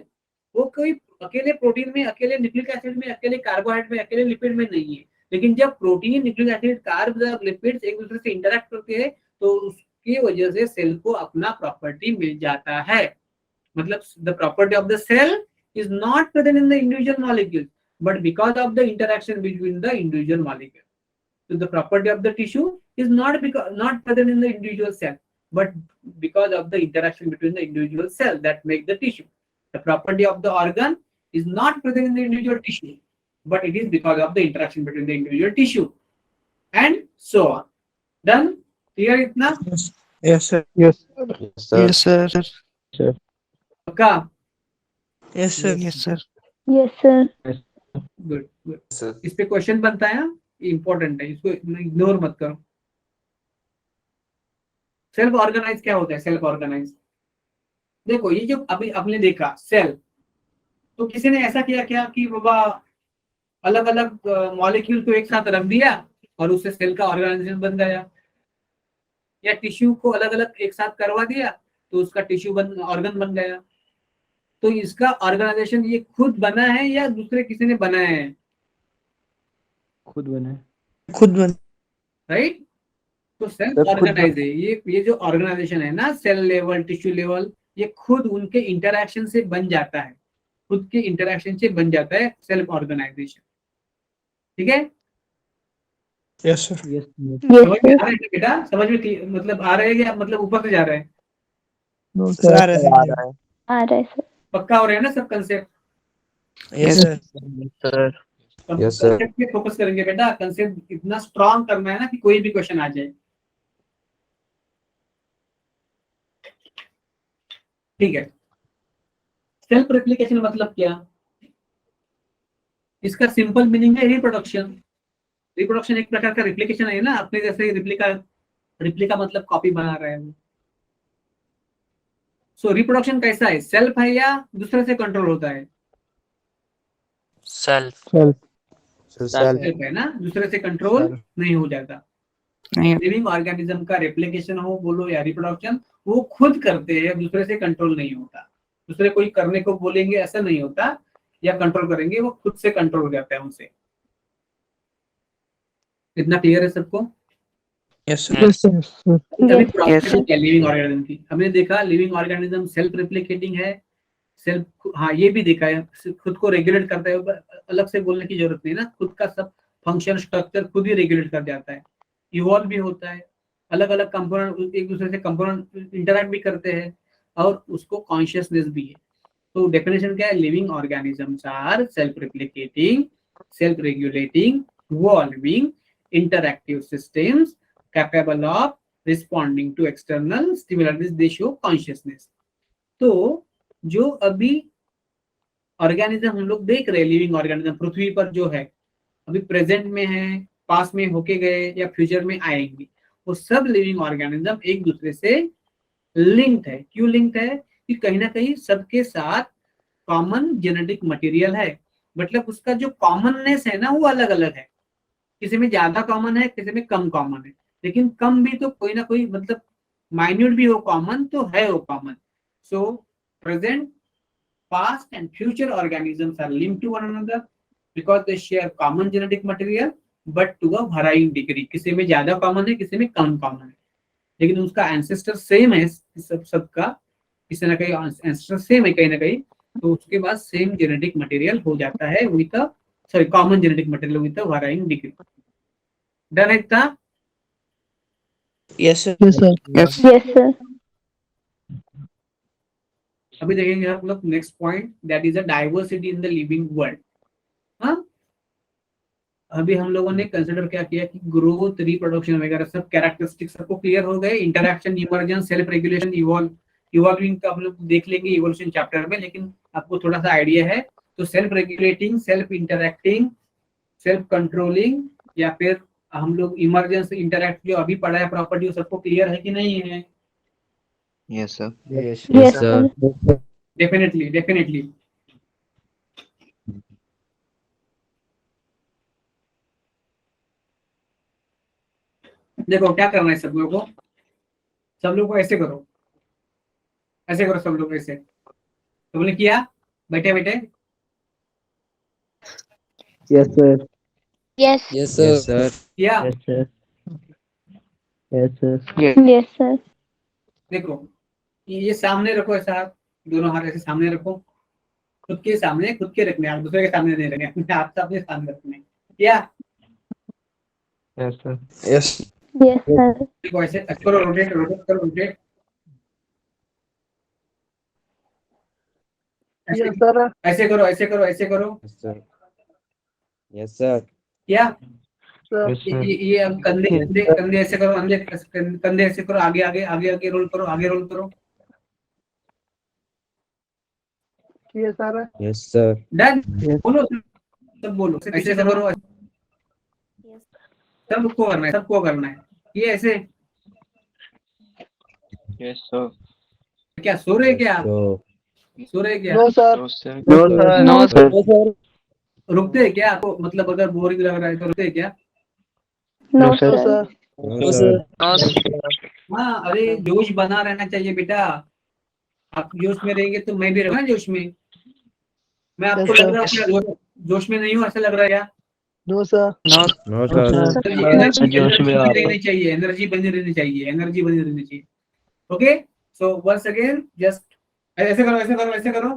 वो कोई अकेले प्रोटीन में, अकेले न्यूक्लिक एसिड में, अकेले कार्बोहाइड्रेट में, अकेले लिपिड में नहीं है। लेकिन जब प्रोटीन, न्यूक्लिक एसिड, कार्ब्स और लिपिड्स एक दूसरे से इंटरेक्ट करते हैं तो उसकी वजह से सेल को अपना प्रॉपर्टी मिल जाता है। मतलब the property of the cell is not present in the individual molecule, but because of the interaction between the individual molecule. So the property of the tissue is not present in the individual cell, but because of the interaction between the individual cell that make the tissue. The property of the organ is not present in the individual tissue, but it is because of the interaction between the individual tissue, and so on. Done? Clear itna? Yes. Yes, sir. Yes. Yes, sir. Sir. Okay. Yes, sir. Yes, sir. Yes, sir. Good. Good. Sir. इस पे question बनता है, important है, इसको ignore मत करो। Self organise क्या होता है? सेल्फ ऑर्गेनाइज देखो, ये जो अभी आपने देखा सेल, तो किसी ने ऐसा किया क्या कि बाबा अलग अलग मॉलिक्यूल को एक साथ रख दिया और उससे सेल का ऑर्गेनाइजेशन बन गया, या टिश्यू को अलग अलग एक साथ करवा दिया तो उसका टिश्यू ऑर्गन बन गया। तो इसका ऑर्गेनाइजेशन ये खुद बना है या दूसरे किसी ने बनाया है? खुद बना है। खुद बन। राइट? तो सेल्फ खुद ऑर्गेनाइज है ये जो ऑर्गेनाइजेशन है ना, सेल लेवल, टिश्यू लेवल, ये खुद उनके इंटरैक्शन से बन जाता है, खुद के इंटरैक्शन से बन जाता है सेल्फ ऑर्गेनाइजेशन। ठीक है? Yes, sir. Yes, yes. Yes, समझ में sir. आ रहा है बेटा? समझ में मतलब आ रहा है या मतलब ऊपर से जा रहा है? No, Sir, आ रहा है। आ रहा है, sir. पक्का हो रहा है ना सब concept? Yes, sir. sir. Yes, sir. Concept पे फोकस करेंगे बेटा, कंसेप्ट इतना स्ट्रांग करना है ना कि कोई भी क्वेश्चन आ जाए। ठीक है, सेल्फ रेप्लिकेशन मतलब क्या? इसका सिंपल मीनिंग है रिप्रोडक्शन। रिप्रोडक्शन एक प्रकार का रिप्लिकेशन है ना, अपने जैसे रिप्लिका, रिप्लिका मतलब कॉपी बना रहे हैं। सो रिप्रोडक्शन कैसा है, सेल्फ है या दूसरे से कंट्रोल होता है? Self Self. सेल्फ है ना, दूसरे से कंट्रोल नहीं हो जाता। लिविंग ऑर्गेनिज्म का रेप्लिकेशन हो बोलो या रिप्रोडक्शन, वो खुद करते हैं, दूसरे से कंट्रोल नहीं होता। दूसरे कोई करने को बोलेंगे ऐसा नहीं होता, या कंट्रोल करेंगे, वो खुद से कंट्रोल हो जाता है उनसे। इतना क्लियर है सबको? Yes, sir. Yes, sir. अभी Yes, प्रोसेस sir. क्या लिविंग ऑर्गेनिज्म की हमने देखा, लिविंग ऑर्गेनिज्म सेल्फ रेप्लिकेटिंग है, सेल्फ, हाँ ये भी देखा है, खुद को रेगुलेट करता है, अलग से बोलने की जरूरत नहीं ना, खुद का सब फंक्शन स्ट्रक्चर खुद ही रेगुलेट कर जाता है। इवॉल्व भी होता है, अलग अलग कंपोनेंट एक दूसरे से कंपोनेंट इंटरैक्ट भी करते हैं, और उसको कॉन्शियसनेस भी है। तो डेफिनेशन क्या है, living organisms are self replicating, self regulating, evolving, interactive systems capable of responding to external stimulus, they show consciousness. तो जो अभी ऑर्गेनिज्म हम लोग देख रहे हैं, लिविंग ऑर्गेनिज्म पृथ्वी पर जो है, अभी प्रेजेंट में है, पास में होके गए या फ्यूचर में आएंगे, वो सब लिविंग ऑर्गेनिज्म एक दूसरे से लिंक्ड है। क्यों लिंक्ड है? कि कहीं ना कहीं सबके साथ कॉमन जेनेटिक मटेरियल है, मतलब उसका जो कॉमननेस है ना वो अलग अलग है। किसी में ज्यादा कॉमन है, किसी में कम कॉमन है, लेकिन कम भी तो कोई ना कोई, मतलब माइन्यूट भी हो कॉमन तो है वो common. So present, past and future organisms are linked to one another because they share common genetic material but to a varying degree। किसी में ज्यादा कॉमन है, किसी में कम कॉमन है, लेकिन उसका एंसेस्टर सेम है सबका, किसी ना कहीं एंसेस्टर सेम है कहीं ना कहीं, तो उसके बाद सेम जेनेटिक मटेरियल हो जाता है with sorry common genetic material with varying degree. Done है इतना? Yes, sir. Yes, sir. Yes. Yes, sir. अभी देखेंगे आप लोग next point, that is a diversity in the living world. हाँ, अभी हम लोगों ने कंसिडर क्या किया कि ग्रोथ, रिप्रोडक्शन वगैरह सब कैरेक्टरिस्टिक्स सबको क्लियर हो गए। Interaction, emergence, self regulation, evolving का हम लोग देख लेंगे इवोल्यूशन चैप्टर में, लेकिन आपको थोड़ा सा आइडिया है। तो self regulating, self interacting, self controlling, या फिर हम लोग इमर्जेंस, इंटरैक्ट जो अभी पढ़ा है प्रॉपर्टी, सबको क्लियर है कि नहीं है? Yes, sir. Yes, Yes, sir. sir. Definitely definitely. देखो क्या करना है सब लोगों को, सब लोग को ऐसे करो, ऐसे करो सब लोग ऐसे। तुमने किया बैठे बैठे? Yes, sir. Yes. Yes, sir. किया? Yes, sir. Yes, sir. Yes, sir. देखो ये सामने रखो, ऐसा हाथ, दोनों हाथ ऐसे सामने रखो, खुद के सामने, खुद के रखने, आप दूसरे के सामने नहीं रखने, अपने हाथ से अपने सामने रखने। क्या? Yes, sir. Yes. Yes, sir. देखो ऐसे करो, रोटेट रोटेट करो, रोटेट ऐसे, ऐसे करो, ऐसे करो, ऐसे करो। Yes, sir. Yes, sir. क्या? Yes, sir. ये अब कंधे कंधे कंधे ऐसे करो, कंधे ऐसे करो, आगे आगे आगे आगे रोल करो, आगे रोल करो। Yes, sir. डन? Yes. बोलो सब, बोलो ऐसे करो, सबको करना है, सबको करना है। ये ऐसे Yes, sir. क्या सो रहे क्या? So, सो रहे क्या? No, sir. No, sir. No, sir. रुकते हैं क्या आपको, मतलब अगर बोरिंग लग रहा है तो रुकते हैं क्या? No, No, sir. sir. no, sir. No, sir. हाँ, अरे जोश बना रहना चाहिए बेटा। आप जोश में रहेंगे तो मैं भी रहूंगा जोश में। मैं आपको लग रहा है क्या जोश में नहीं हूँ, ऐसा लग रहा है क्या? No, No, sir. एनर्जी में बनी आप- रहनी चाहिए, एनर्जी बनी रहनी चाहिए, एनर्जी बनी रहनी चाहिए। Okay, so once again just ऐसे करो, ऐसे करो, ऐसे करो,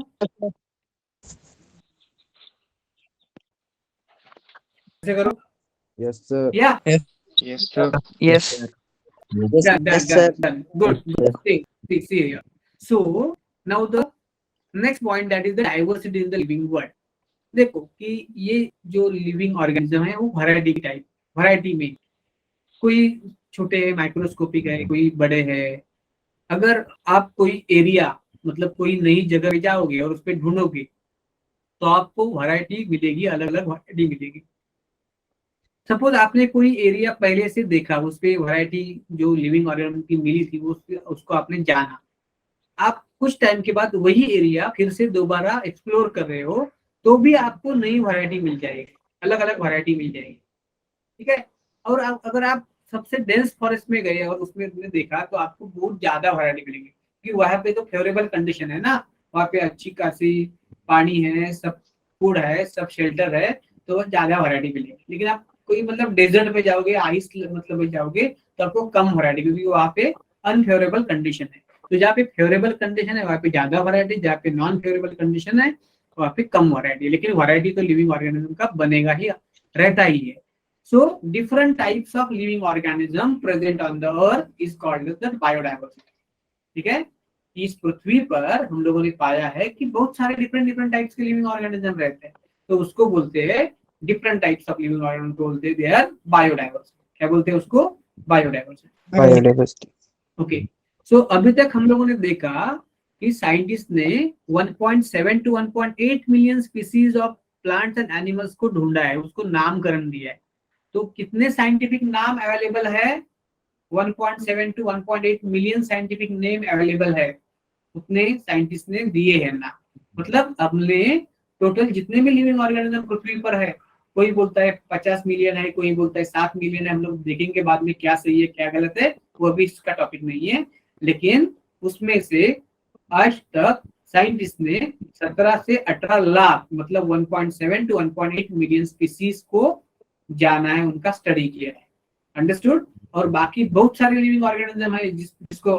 ऐसे करो। Yes, sir. या Yes, sir. Yes. done, done. Good. See here. So now the next point, that is the diversity in the living world. देखो कि ये जो लिविंग ऑर्गेनिज्म है वो वैरायटी में कोई छोटे माइक्रोस्कोपिक है, कोई बड़े है। अगर आप कोई एरिया मतलब कोई नई जगह पे जाओगे और उस पर ढूंढोगे तो आपको वैरायटी मिलेगी, अलग अलग वैरायटी मिलेगी। सपोज आपने कोई एरिया पहले से देखा, उस पे वैरायटी जो लिविंग ऑर्गेनिज्म की मिली थी उसको आपने जाना। आप कुछ टाइम के बाद वही एरिया फिर से दोबारा एक्सप्लोर कर रहे हो तो भी आपको नई वैरायटी मिल जाएगी, अलग अलग वैरायटी मिल जाएगी। ठीक है। और अगर आप सबसे डेंस फॉरेस्ट में गए और उसमें तुमने देखा तो आपको बहुत ज्यादा वैरायटी मिलेगी, क्योंकि वहां पे तो फेवरेबल कंडीशन है ना, वहाँ पे अच्छी खासी पानी है, सब फूड है, सब शेल्टर है, तो ज्यादा वैरायटी मिलेगी। लेकिन आप कोई मतलब डेजर्ट पे जाओगे, आइस मतलब में जाओगे तो आपको कम वैरायटी, क्योंकि वहाँ पे अनफेवरेबल कंडीशन है। तो जहाँ पे फेवरेबल कंडीशन है वहाँ पे ज्यादा वैरायटी, जहाँ पे नॉन फेवरेबल कंडीशन है वहाँ पे कम वैरायटी। लेकिन वैरायटी तो लिविंग ऑर्गेनिज्म का बनेगा ही, रहता ही है। So different types of living organism present on the earth is called the biodiversity. ठीक है। इस पृथ्वी पर हम लोगों ने पाया है कि बहुत सारे डिफरेंट टाइप्स के लिविंग ऑर्गेनिज्म रहते हैं, तो उसको बोलते हैं different types of living organism, बोलते हैं दे आर बायोडाइवर्सिटी। क्या बोलते हैं उसको? बायोडाइवर्सिटी। Biodiversity. ओके। सो अभी तक हम लोगों ने देखा कि साइंटिस्ट ने 1.7 to 1.8 million species of plants and animals को ढूंढा है, उसको नामकरण दिया है। तो कितने साइंटिफिक नाम अवेलेबल है? 1.7 to 1.8 million scientific name available है, उतने साइंटिस्ट ने दिए हैं ना। मतलब हमने टोटल जितने भी लिविंग ऑर्गेनिज्म पृथ्वी पर है, कोई बोलता है 50 मिलियन है, कोई बोलता है 7 मिलियन है। हम लोग देखेंगे बाद में क्या सही है क्या गलत है, वो अभी इसका टॉपिक नहीं है। लेकिन उसमें से आज तक साइंटिस्ट ने 17 से 18 लाख मतलब 1.7 to 1.8 मिलियन स्पीसीज को जाना है, उनका स्टडी किया है। अंडरस्टूड। और बाकी बहुत सारे लिविंग ऑर्गेनिज्म है जिसको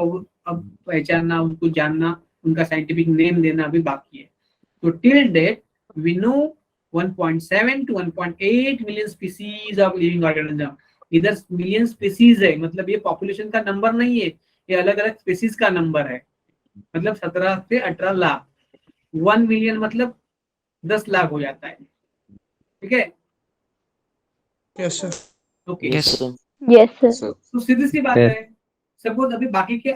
अब पहचानना, उनको जानना, उनका साइंटिफिक नेम देना अभी बाकी है। तो till date we know 1.7 to 1.8 million species of living organism. इधर मिलियन स्पीसीज है, मतलब ये पॉपुलेशन का नंबर नहीं है, ये अलग अलग स्पीसीज का नंबर है। मतलब 17 से 18 लाख, 1 मिलियन मतलब 10 लाख हो जाता है। ठीक है। Yes, sir. Okay. Yes, sir. Yes, sir. तो सीधी सी बात Yes. है। सपोज अभी बाकी के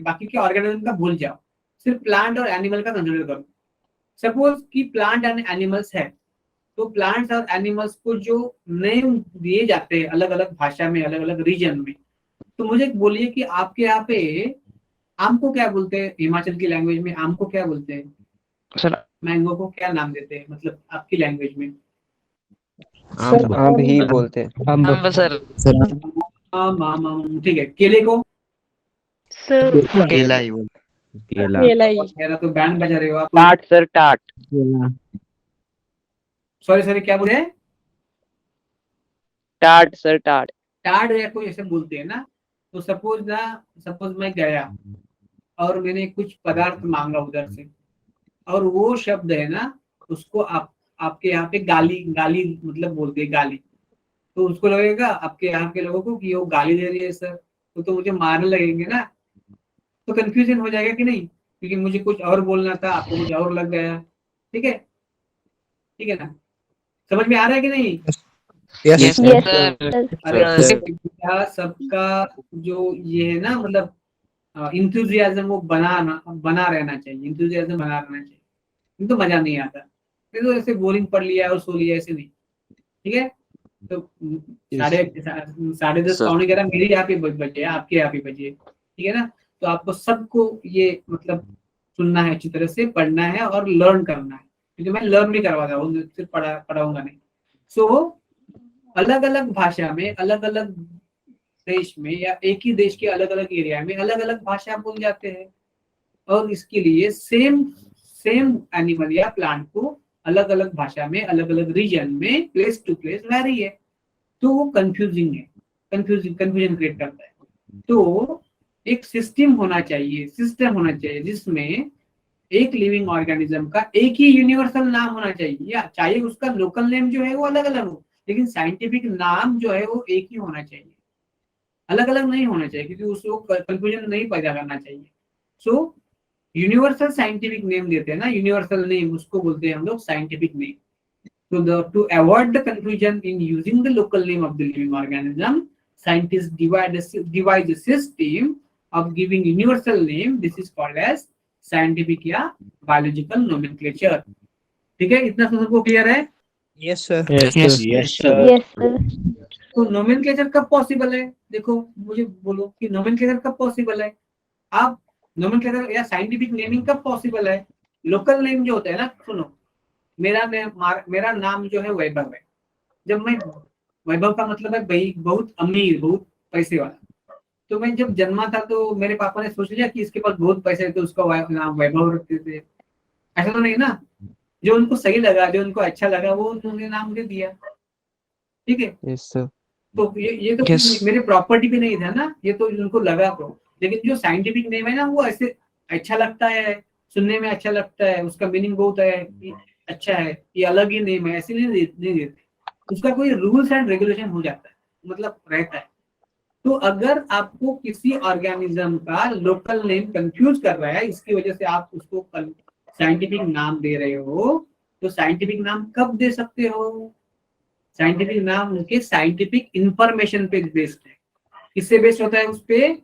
बाकी के ऑर्गेनिज्म का भूल जाओ, सिर्फ प्लांट और एनिमल का कंसिडर करो। सपोज कि प्लांट एंड एनिमल्स है, तो प्लांट्स और एनिमल्स को जो नेम दिए जाते हैं अलग अलग भाषा में, अलग अलग रीजन में, तो मुझे बोलिए कि आपके यहाँ पे आम को क्या बोलते हैं? हिमाचल की लैंग्वेज में आम को क्या बोलते हैं? Sir, मैंगो को क्या नाम देते हैं मतलब आपकी लैंग्वेज में? आम ही बोलते हैं। Amba, sir. आम आम आम, ठीक है। केले को? Sir. केला ही बोल, केला। मेरा तो बैंड बजा रहे हो आप। टाट सर, टाट। सॉरी सॉरी, क्या बोले? टाट सर, टाट। टाड़ या कोई ऐसे बोलते हैं ना। तो सपोज मैं गया और मैंने कुछ पदार्थ मांगा उधर से, और वो शब्द है ना, उसको आपके यहाँ पे गाली गाली मतलब बोलते हैं, गाली। तो उसको लगेगा आपके यहाँ के लोगों को कि वो गाली दे रही है सर, तो मुझे मारने लगेंगे ना। तो कंफ्यूजन हो जाएगा कि नहीं, क्योंकि मुझे कुछ और बोलना था, आपको कुछ और लग गया। ठीक है। ठीक है ना? समझ में आ रहा है कि नहीं? Yes, Yes, sir. Yes, sir. sir. अरे सबका जो ये है ना, मतलब इंथुजियाज्म वो बना रहना चाहिए, इंथुजियाज्म बना रहना चाहिए। नहीं तो मजा नहीं आता, नहीं तो ऐसे बोरिंग पढ़ लिया और सो लिया, ऐसे नहीं। ठीक है। तो साढ़े 10 Sir. पौने 11 मेरे यहाँ पे बजे, आपके यहाँ पे बजे। ठीक है ना? तो आपको सबको ये मतलब सुनना है, अच्छी तरह से पढ़ना है और लर्न करना है, क्योंकि मैं लर्न नहीं करवाता हूँ, सिर्फ पढ़ाऊंगा नहीं। सो अलग अलग भाषा में, अलग अलग देश में, या एक ही देश के अलग अलग एरिया में अलग अलग भाषा बोल जाते हैं, और इसके लिए सेम सेम एनिमल या प्लांट को अलग अलग भाषा में, अलग अलग रीजन में, प्लेस टू प्लेस वेरी है। तो वो कंफ्यूजिंग है, कंफ्यूजन क्रिएट करता है। तो एक सिस्टम होना चाहिए जिसमें एक लिविंग ऑर्गेनिज्म का एक ही यूनिवर्सल नाम होना चाहिए, या चाहे उसका लोकल नेम जो है वो अलग अलग हो, लेकिन साइंटिफिक नाम जो है वो एक ही होना चाहिए, अलग अलग नहीं होना चाहिए, क्योंकि उसको कंफ्यूजन नहीं पैदा करना चाहिए। सो यूनिवर्सल साइंटिफिक नेम देते हैं ना, यूनिवर्सल नेम उसको बोलते हैं हम लोग scientific name. To avoid the confusion in using the local name of the living organism, scientists devise a system of giving universal name. This is called as scientific या biological nomenclature. ठीक है, इतना सबको क्लियर है? Yes, sir. Yes, sir. Yes, sir. Yes, sir. तो nomenclature कब possible है? देखो मुझे बोलो कि नोमेनक्लेचर कब पॉसिबल है? आप नोमेनक्लेचर या साइंटिफिक नेमिंग कब पॉसिबल है? लोकल नेम जो होता है ना, सुनो, मेरा नाम जो है वैभव है. जब मैं, वैभव का मतलब है भाई बहुत अमीर, बहुत पैसे वाला. तो मैं जब जन्मा था तो मेरे पापा ने सोच लिया कि इसके पास बहुत पैसे है तो उसका नाम वैभव रखते थे. ऐसा तो नहीं ना, जो उनको सही लगा, जो उनको अच्छा लगा वो उन्होंने नाम दे दिया. ठीक है, Yes, sir. तो ये तो Yes. मेरे प्रॉपर्टी भी नहीं था ना, ये तो उनको लगा तो. लेकिन जो साइंटिफिक नेम है ना वो ऐसे अच्छा लगता है, सुनने में अच्छा लगता है, उसका मीनिंग बहुत है, अच्छा है, ये अलग ही नेम है, ऐसे नहीं देते. उसका कोई रूल्स एंड रेगुलेशन हो जाता है, मतलब रहता है. तो अगर आपको किसी ऑर्गेनिज्म का लोकल नेम कंफ्यूज कर रहा है, इसकी वजह से आप उसको साइंटिफिक नाम दे रहे हो, तो साइंटिफिक नाम कब दे सकते हो? साइंटिफिक नाम उनके साइंटिफिक इंफॉर्मेशन पे बेस्ड है. किससे बेस्ड होता है? उस पे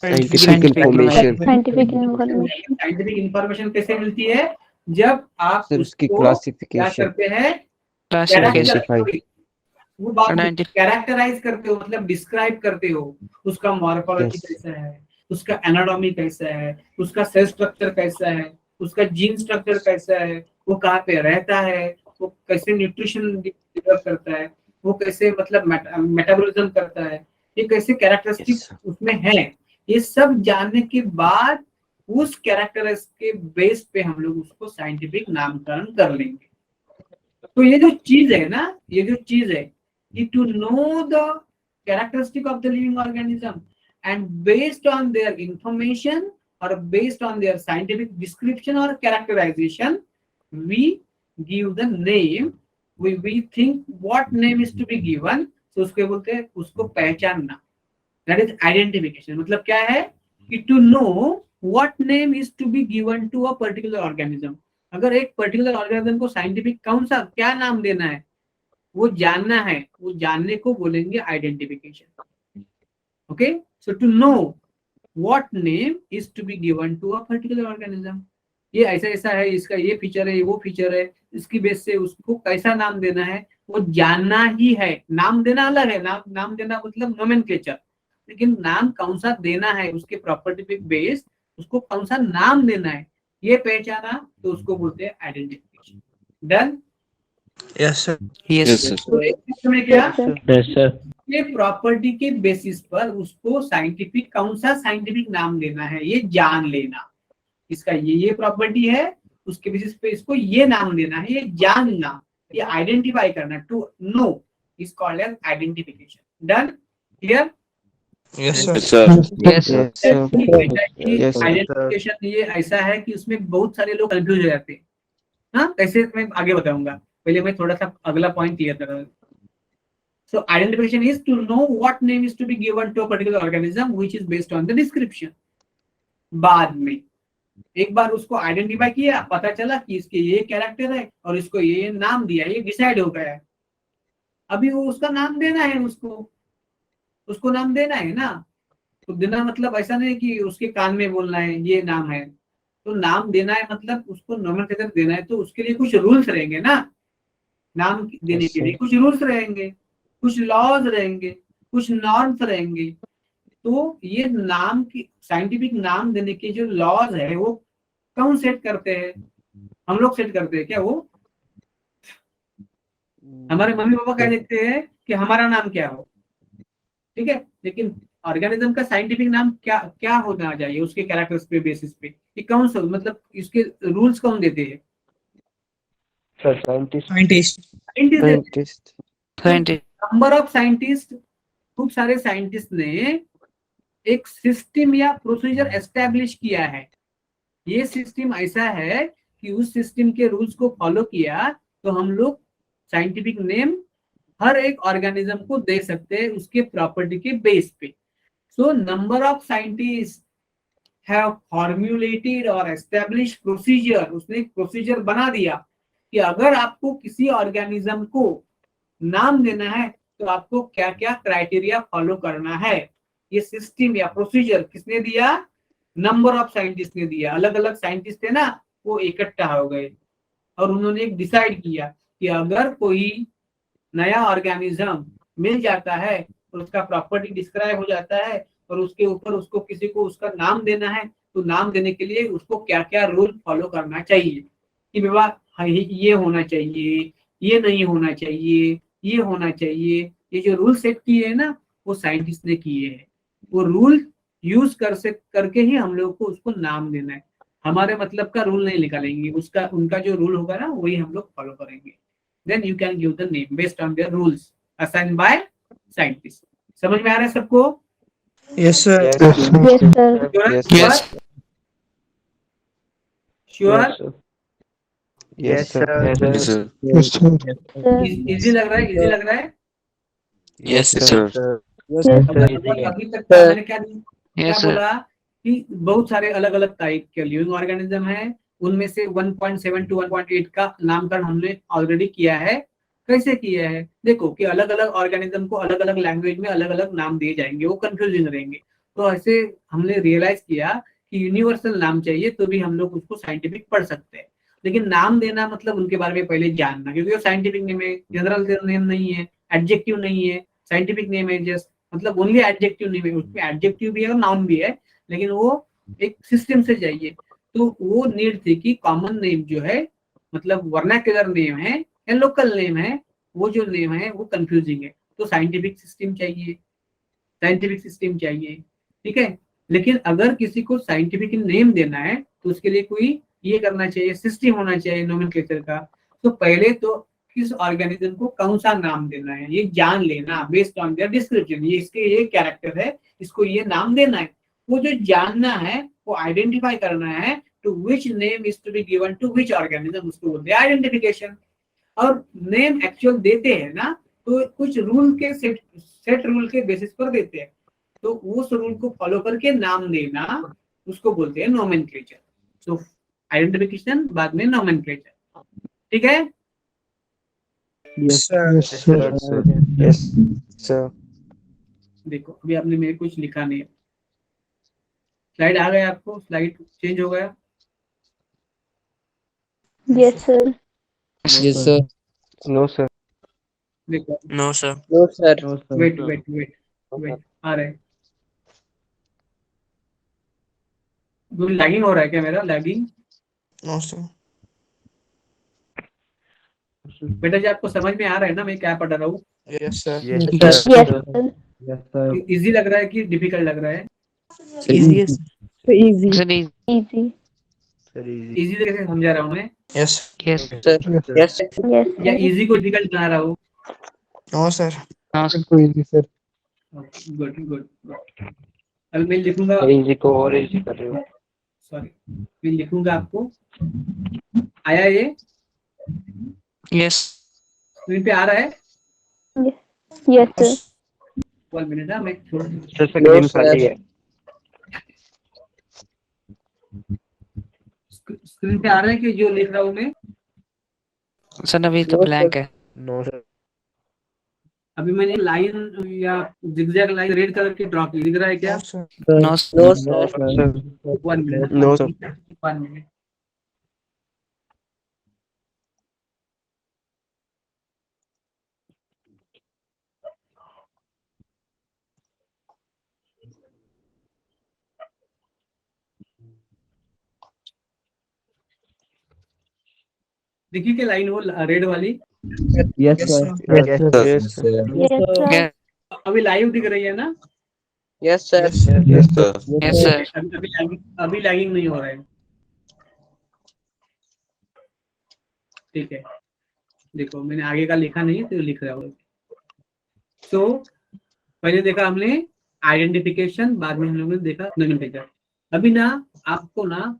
Scientific Scientific information. Scientific information. Scientific information कैसे मिलती है? जब आप Sir, उसकी उसको क्या classification. करते हैं? Classification. Classify. वो बात Identify. कैरेक्टराइज करते हो, मतलब डिस्क्राइब करते हो. उसका मॉर्फोलॉजी Yes. कैसा है, उसका एनाटॉमी कैसा है, उसका सेल स्ट्रक्चर कैसा है, उसका जीन स्ट्रक्चर कैसा है, वो कहाँ पे रहता है, वो कैसे न्यूट्रिशन डेवलप करता है, वो कैसे मतलब मेटाबॉलिज्म करता है, ये कैसे कैरेक्टरिस्टिक Yes. उसमें है. ये सब जानने के बाद उस कैरेक्टरिस्टिक के बेस पे हम लोग उसको साइंटिफिक नामकरण कर लेंगे. तो ये जो चीज है ना, ये जो चीज है कि to know the characteristic of the living organism and based on their information or based on their scientific description or characterization, we give the name. We think what name is to be given. So उसको बोलते हैं, उसको पहचानना. That is identification. मतलब क्या है कि to know what name is to be given to a particular organism. अगर एक पर्टिकुलर ऑर्गेनिज्म को साइंटिफिक कौन सा क्या नाम देना है वो जानना है, वो जानने को बोलेंगे identification. Okay, so to know what name is to be given to a particular organism. ये ऐसा ऐसा है, इसका ये फीचर है, वो फीचर है, इसकी बेस से उसको कैसा नाम देना है वो जानना ही है. नाम देना अलग है, नाम देना मतलब नोमेनक्लेचर, लेकिन नाम कौन सा देना है, उसके प्रॉपर्टी पे बेस उसको कौन सा नाम देना है ये पहचाना, तो उसको बोलते हैं identification. Done? Yes, sir. Yes, Yes, sir. sir. तो एक सिस्टम में क्या, Yes, sir. Yes, sir. ये प्रॉपर्टी के बेसिस पर उसको साइंटिफिक कौन सा साइंटिफिक नाम देना है ये जान लेना. इसका ये प्रॉपर्टी है, उसके बेसिस पे इसको ये नाम देना है, ये जानना, ये आइडेंटिफाई करना. To know is called as identification. Done? Clear? Yes, sir. Yes, sir. Yes, sir. Yes, sir. Yes, sir. Identification ये ऐसा है कि उसमें बहुत सारे लोग कंफ्यूज हो जाते हैं. हाँ, कैसे मैं आगे बताऊंगा, पहले मैं थोड़ा सा अगला पॉइंट क्लियर कर. So identification is to know what name is to be given to a particular organism which is based on the description. बाद में एक बार उसको आइडेंटिफाई किया, पता चला कि इसके ये कैरेक्टर है और इसको ये नाम दिया, ये डिसाइड हो गया है. अभी वो उसका नाम देना है, उसको नाम देना है ना. तो देना मतलब ऐसा नहीं कि उसके कान में बोलना है ये नाम है. तो नाम देना है मतलब उसको नोमेनक्लेचर देना है, तो उसके लिए कुछ रूल्स रहेंगे ना. नाम देने के लिए कुछ रूल्स रहेंगे, कुछ लॉज रहेंगे, कुछ नॉर्म्स रहेंगे. तो ये नाम की साइंटिफिक नाम देने के जो लॉज है वो कौन सेट करते हैं? हम लोग सेट करते हैं क्या? वो हमारे मम्मी पापा कह देते हैं कि हमारा नाम क्या हो. ठीक है, लेकिन ऑर्गेनिज्म का साइंटिफिक नाम क्या क्या होना चाहिए उसके कैरेक्टर्स पे बेसिस पे, कि कौन सा मतलब इसके रूल्स कौन देते हैं? Scientist. Scientist. Scientist. Number of scientist, खूब सारे साइंटिस्ट ने एक सिस्टम या प्रोसीजर एस्टेब्लिश किया है. ये सिस्टम ऐसा है कि उस सिस्टम के रूल्स को फॉलो किया तो हम लोग साइंटिफिक नेम हर एक ऑर्गेनिज्म को दे सकते हैं उसके प्रॉपर्टी के बेस पे. So number of scientist have formulated or established procedure, उसने एक प्रोसीजर बना दिया कि अगर आपको किसी ऑर्गेनिज्म को नाम देना है तो आपको क्या क्या क्राइटेरिया फॉलो करना है। ये सिस्टम या प्रोसीजर किसने दिया? नंबर ऑफ साइंटिस्ट ने दिया। अलग अलग साइंटिस्ट है ना, वो इकट्ठा हो गए और उन्होंने एक डिसाइड किया कि अगर कोई नया ऑर्गेनिज्म मिल जाता है और उसका प्रॉपर्टी डिस्क्राइब हो जाता है और उसके ऊपर उसको किसी को उसका नाम देना है तो नाम देने के लिए उसको क्या क्या रूल फॉलो करना चाहिए कि बाबा ये होना चाहिए, ये नहीं होना चाहिए, ये होना चाहिए। ये जो रूल सेट किए हैं ना वो साइंटिस्ट ने किए हैं। वो रूल यूज करके ही हम लोग को उसको नाम देना है। हमारे मतलब का रूल नहीं निकालेंगे, उसका उनका जो रूल होगा ना वही हम लोग फॉलो करेंगे। Then you can give the name based on their rules assigned by scientists. समझ में आ रहा है सबको? Yes, sir. Yes, sir. Yes, sir. Yes, Sure? Yes, sir. Yes, sir. Yes, sir. Sir. Easy लग रहा है? इजी लग रहा है? Yes, sir. Yes, sir. अभी तक का मैंने क्या Yes, sir. बोला कि बहुत सारे अलग अलग टाइप के लिविंग ऑर्गेनिज्म है, उनमें से 1.7 to 1.8 का नामकरण हमने ऑलरेडी किया है। कैसे किया है? देखो कि अलग अलग ऑर्गेनिज्म को अलग अलग लैंग्वेज में अलग अलग नाम दिए जाएंगे, वो कंफ्यूजिंग रहेंगे। तो ऐसे हमने रियलाइज किया कि यूनिवर्सल नाम चाहिए तो भी हम लोग उसको साइंटिफिक पढ़ सकते हैं, लेकिन नाम देना मतलब उनके बारे में पहले जानना, क्योंकि वो साइंटिफिक नेम है, जनरल नेम नहीं है, एडजेक्टिव नहीं है, साइंटिफिक नेम है जस्ट मतलब ओनली एडजेक्टिव नेम है। उसमें एडजेक्टिव भी है और नाउन भी है, लेकिन वो एक सिस्टम से चाहिए। तो वो नीड थी कि कॉमन नेम जो है मतलब वर्नाक्युलर नेम है या लोकल नेम है, वो जो नेम है वो कंफ्यूजिंग है, तो साइंटिफिक सिस्टम चाहिए, साइंटिफिक सिस्टम चाहिए। ठीक है, लेकिन अगर किसी को साइंटिफिक नेम देना है तो उसके लिए कोई ये करना चाहिए, सिस्टम होना चाहिए नोमेनक्लेचर का। तो पहले तो किस ऑर्गेनिज्म को कौन सा नाम देना है ये जान लेना बेस्ड ऑन देयर डिस्क्रिप्शन। ये इसके ये कैरेक्टर है, इसको ये नाम देना है। वो जो जानना है वो आइडेंटिफाई करना है to which name is to be given to which organism, उसको बोलते हैं आइडेंटिफिकेशन। और नेम एक्चुअल देते हैं ना तो कुछ रूल के सेट रूल के बेसिस पर देते हैं, तो उस रूल को फॉलो करके नाम देना उसको बोलते हैं नोमेनक्लेचर। तो आइडेंटिफिकेशन बाद में नोमेनक्लेचर। ठीक है? Yes, sir. Yes, sir. Yes, sir. देखो अभी आपने मेरे कुछ लिखा नहीं है। स्लाइड आ गया आपको? स्लाइड चेंज हो गया? Yes, sir. Yes, sir. No, sir. देखो No, sir. No, sir. Wait wait wait wait आ रहा है। लैगिंग हो रहा है क्या मेरा? लैगिंग? No, sir. बेटा जी आपको समझ में आ रहा है ना मैं क्या पढ़ रहा हूँ? Yes, sir. Yes, Yes, sir. Easy लग रहा है कि डिफिकल्ट लग रहा है? Easiest. Easy. Sir, is- Easy. Easy कैसे समझा रहा हूँ मैं? Yes. yes, sir. Yes, sir. Yes, या sir. इजी को डिफिकल्ट बना रहा हूँ? No, sir. no, sir. Sir. Good good. अभी मैं लिखूंगा, Easy को और easy कर रहे हो। सॉरी मैं लिखूंगा आपको। आया ये Yes, स्क्रीन पे आ रहा है? Yes, sir. 1 मिनट है, मैं थोड़ा सर स्क्रीन खाली है। स्क्रीन पे आ रहा है कि जो लिख रहा हूँ मैं? sir, अभी तो No, sir. blank है। No, sir. अभी मैंने लाइन या जिगजैग लाइन रेड कलर की ड्रॉ की, दिख रहा है क्या? No, sir. No, sir. No, sir. 1 minute. No, sir. 1 minute. देखिए क्या लाइन वो रेड वाली? Yes, Yes, sir. sir. Yes, sir. Yes, sir. Yes, sir. Yes, अभी लाइव दिख रही है ना? Yes, sir. Yes, sir. Yes, sir. yes, sir. अभी लैगिंग नहीं हो रहा है। ठीक है, देखो मैंने आगे का लिखा नहीं तो लिख रहा हूँ। तो पहले देखा हमने आइडेंटिफिकेशन, बाद में हम लोगों ने देखा नोमेनक्लेचर। अभी ना आपको ना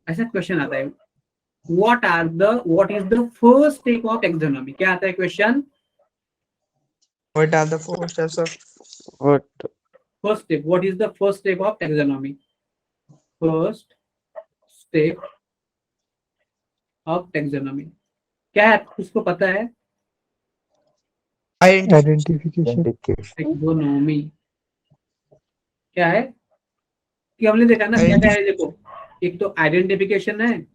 ऐसा क्वेश्चन आता है, what is the first step of taxonomy? क्या आता है question? What are the four steps of What? First step, what is the first step of taxonomy? First step of taxonomy क्या है, उसको पता है? Identification. टेक्सोनॉमी क्या है कि हमने देखा ना, क्या क्या है देखो, एक तो आइडेंटिफिकेशन है,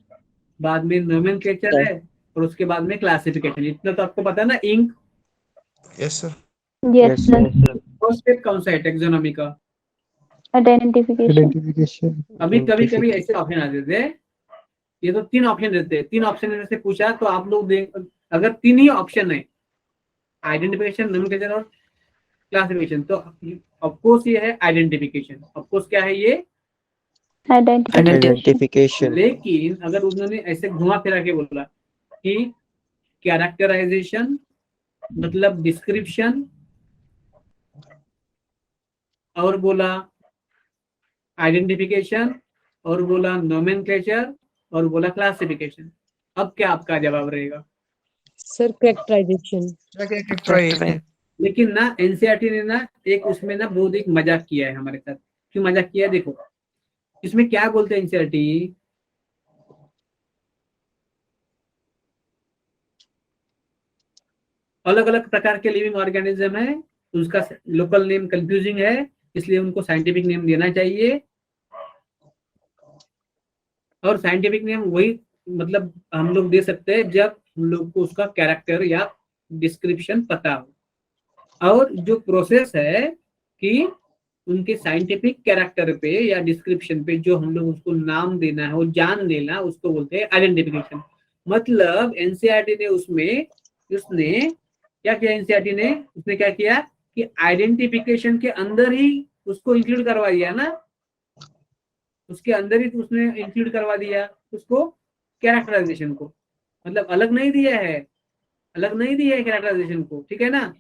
बाद में नोमेनक्लेचर है, और उसके बाद में क्लासिफिकेशन। इतना तो आपको पता है ना। इंक Yes, sir. Yes, sir. First step कौन सा है टेक्सोनॉमी का? Identification. अभी कभी कभी ऐसे ऑप्शन आते थे, ये तो 3 ऑप्शन देते हैं, 3 ऑप्शन में से पूछा तो आप लोग देख, अगर 3 ही ऑप्शन है, आइडेंटिफिकेशन, नोमेनक्लेचर और क्लासिफिकेशन, तो ऑफकोर्स ये है आइडेंटिफिकेशन। ऑफकोर्स क्या है ये? Identity. Identification. लेकिन अगर उन्होंने ऐसे घुमा फिरा के बोला कि कैरेक्टराइजेशन मतलब डिस्क्रिप्शन, और बोला आइडेंटिफिकेशन, और बोला नोमेनक्लेचर, और बोला क्लासिफिकेशन, अब क्या आपका जवाब रहेगा? Sir characterization. Characterization. लेकिन ना एनसीईआरटी ने ना एक उसमें ना बहुत एक मजाक किया है हमारे साथ। क्यों मजाक किया है? देखो इसमें क्या बोलते हैं एनसीईआरटी, अलग अलग प्रकार के लिविंग ऑर्गेनिज्म है, उसका लोकल नेम कंफ्यूजिंग है, इसलिए उनको साइंटिफिक नेम देना चाहिए। और साइंटिफिक नेम वही मतलब हम लोग दे सकते हैं जब हम लोग को उसका कैरेक्टर या डिस्क्रिप्शन पता हो। और जो प्रोसेस है कि उनके साइंटिफिक कैरेक्टर पे या डिस्क्रिप्शन पे जो हम लोग उसको नाम देना है, वो जान लेना, उसको बोलते हैं आइडेंटिफिकेशन। मतलब एनसीईआरटी ने उसने क्या किया? एनसीईआरटी ने उसने क्या किया कि आइडेंटिफिकेशन के अंदर ही उसको इंक्लूड करवा दिया ना, उसके अंदर ही उसने इंक्लूड करवा दिया उसको, कैरेक्टराइजेशन को। मतलब अलग नहीं दिया है, कैरेक्टराइजेशन को, ठीक है ना?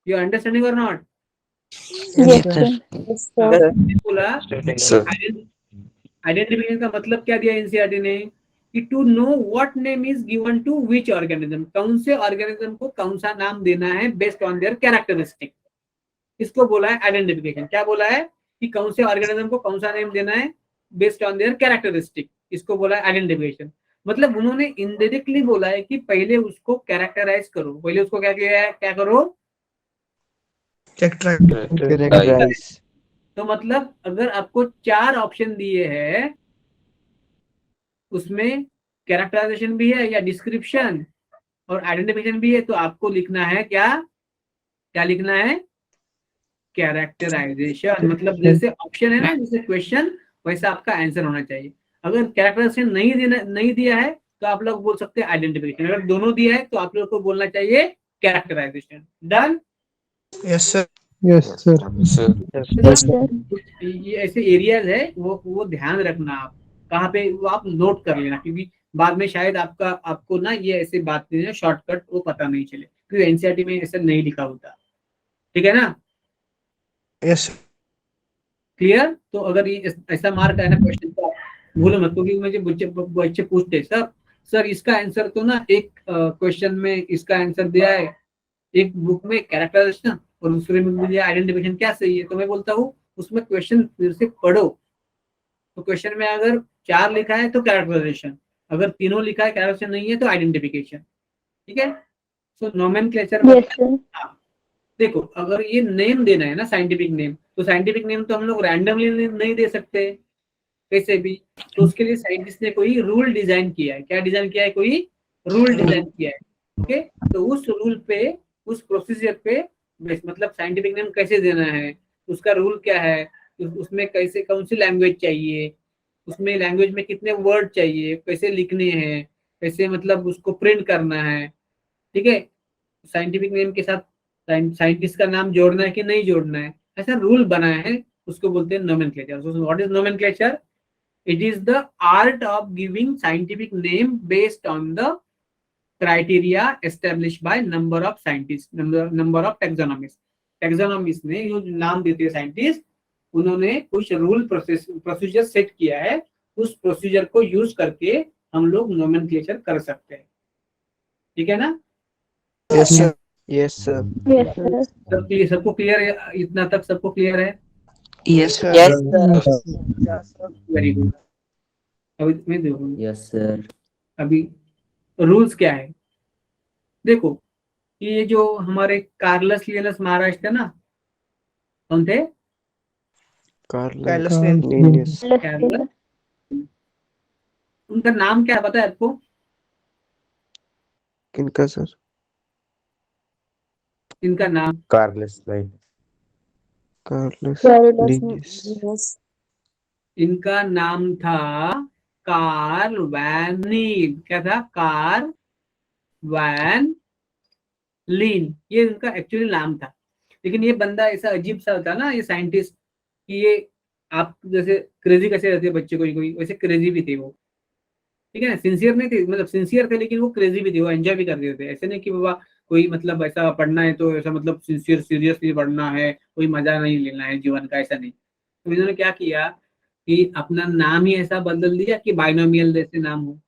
You understanding or not? Yes, sir. Yes sir. बोला sir, आइडेंटिफिकेशन का मतलब क्या दिया एनसीईआरटी ने कि to know what name is given to which organism, कौन से ऑर्गेनिज्म को कौन सा नाम देना है बेस्ड ऑन देयर कैरेक्टरिस्टिक, इसको बोला है आइडेंटिफिकेशन। क्या बोला है कि कौन से ऑर्गेनिज्म को कौन सा नेम देना है बेस्ड ऑन देयर कैरेक्टरिस्टिक, इसको बोला है आइडेंटिफिकेशन। मतलब उन्होंने इनडायरेक्टली बोला है कि पहले उसको कैरेक्टराइज करो, पहले उसको क्या किया है, क्या करो? Characterize. तो मतलब अगर आपको 4 ऑप्शन दिए हैं, उसमें कैरेक्टराइजेशन भी है या डिस्क्रिप्शन और आइडेंटिफिकेशन भी है, तो आपको लिखना है क्या? क्या लिखना है? कैरेक्टराइजेशन। मतलब जैसे ऑप्शन है ना, जैसे क्वेश्चन, वैसा आपका आंसर होना चाहिए। अगर कैरेक्टराइजेशन नहीं दिया है तो आप लोग बोल सकते हैं आइडेंटिफिकेशन, अगर दोनों दिया है तो आप लोग को बोलना चाहिए characterization. Done? Yes, sir. sir, Yes, sir. ये ऐसे एरियाज है, वो ध्यान रखना आप कहाँ पे, वो आप नोट कर लेना, क्योंकि बाद में शायद आपको ना ये ऐसे बातें हैं शॉर्टकट वो पता नहीं चले, क्योंकि एनसीईआरटी में ऐसा नहीं लिखा होता। ठीक है ना? Yes, sir. क्लियर? तो अगर ये ऐसा मार्क है ना क्वेश्चन का, भूलो मत, क्योंकि मुझे बच्चे पूछते सर इसका आंसर तो ना एक क्वेश्चन में इसका आंसर दिया है, एक बुक में कैरेक्टराइजेशन और दूसरे में मुझे आइडेंटिफिकेशन, क्या सही है? तो मैं बोलता हूँ उसमें क्वेश्चन फिर से पढ़ो। तो क्वेश्चन में अगर 4 लिखा है तो कैरेक्टराइजेशन, अगर तीनों लिखा है कैरेक्टराइजेशन नहीं है तो आइडेंटिफिकेशन। ठीक है? सो नोमेनक्लेचर Yes, sir. देखो, अगर ये नेम देना है ना साइंटिफिक नेम, तो साइंटिफिक नेम तो हम लोग रैंडमली नहीं दे सकते कैसे भी, तो उसके लिए साइंटिस्ट ने कोई रूल डिजाइन किया है। क्या डिजाइन किया है? कोई रूल डिजाइन किया है। ओके, तो उस रूल पे, उस प्रोसीजर पे मतलब साइंटिफिक नेम कैसे देना है, उसका रूल क्या है, उसमें कैसे कौन सी लैंग्वेज चाहिए, उसमें लैंग्वेज में कितने वर्ड चाहिए, कैसे लिखने हैं, कैसे मतलब उसको प्रिंट करना है। ठीक है? साइंटिफिक नेम के साथ साइंटिस्ट का नाम जोड़ना है कि नहीं जोड़ना है, ऐसा रूल बनाया है, उसको बोलते हैं nomenclature. So what is nomenclature? It is the art of giving scientific name based on the criteria established by number of scientists, number of taxonomists. Taxonomists ने जो नाम देते हैं साइंटिस्ट, उन्होंने कुछ रूल प्रोसीजर सेट किया है, उस प्रोसीजर को यूज करके हम लोग नोमेनक्लेचर कर सकते हैं। ठीक है ना? Yes, sir. Yes, sir. Yes, sir. सबको क्लियर है? इतना तक सबको क्लियर है? Yes, sir. Yes, sir. Very good. अभी मैं देखो Yes, sir. अभी रूल्स क्या है, देखो ये जो हमारे कार्लस लिनस महाराज थे ना, कौन थे? Careless Linus. कार्लस, उनका नाम क्या है पता है आपको? किनका सर? इनका नाम Carlos Line. Carolus Careless Linnaeus. Linus. इनका नाम था कार्ल वैन लीन। क्या था? कार्ल वैन लीन, ये इनका एक्चुअली नाम था। लेकिन ये बंदा ऐसा अजीब सा होता ना, ये साइंटिस्ट, कि ये आप जैसे क्रेजी कैसे रहते हैं बच्चे कोई कोई, वैसे क्रेजी भी थे वो, ठीक है ना। सिंसियर नहीं थे, मतलब सिंसियर थे लेकिन वो क्रेजी भी थे, वो एंजॉय भी कर रहे थे। ऐसे नहीं कि बाबा कोई मतलब ऐसा पढ़ना है तो ऐसा मतलब सिंसियर सीरियसली पढ़ना है, कोई मजा नहीं लेना है जीवन का, ऐसा नहीं। तो इन्होंने क्या किया कि अपना नाम ही ऐसा बदल दिया कि बाइनोमियल जैसे नाम हो।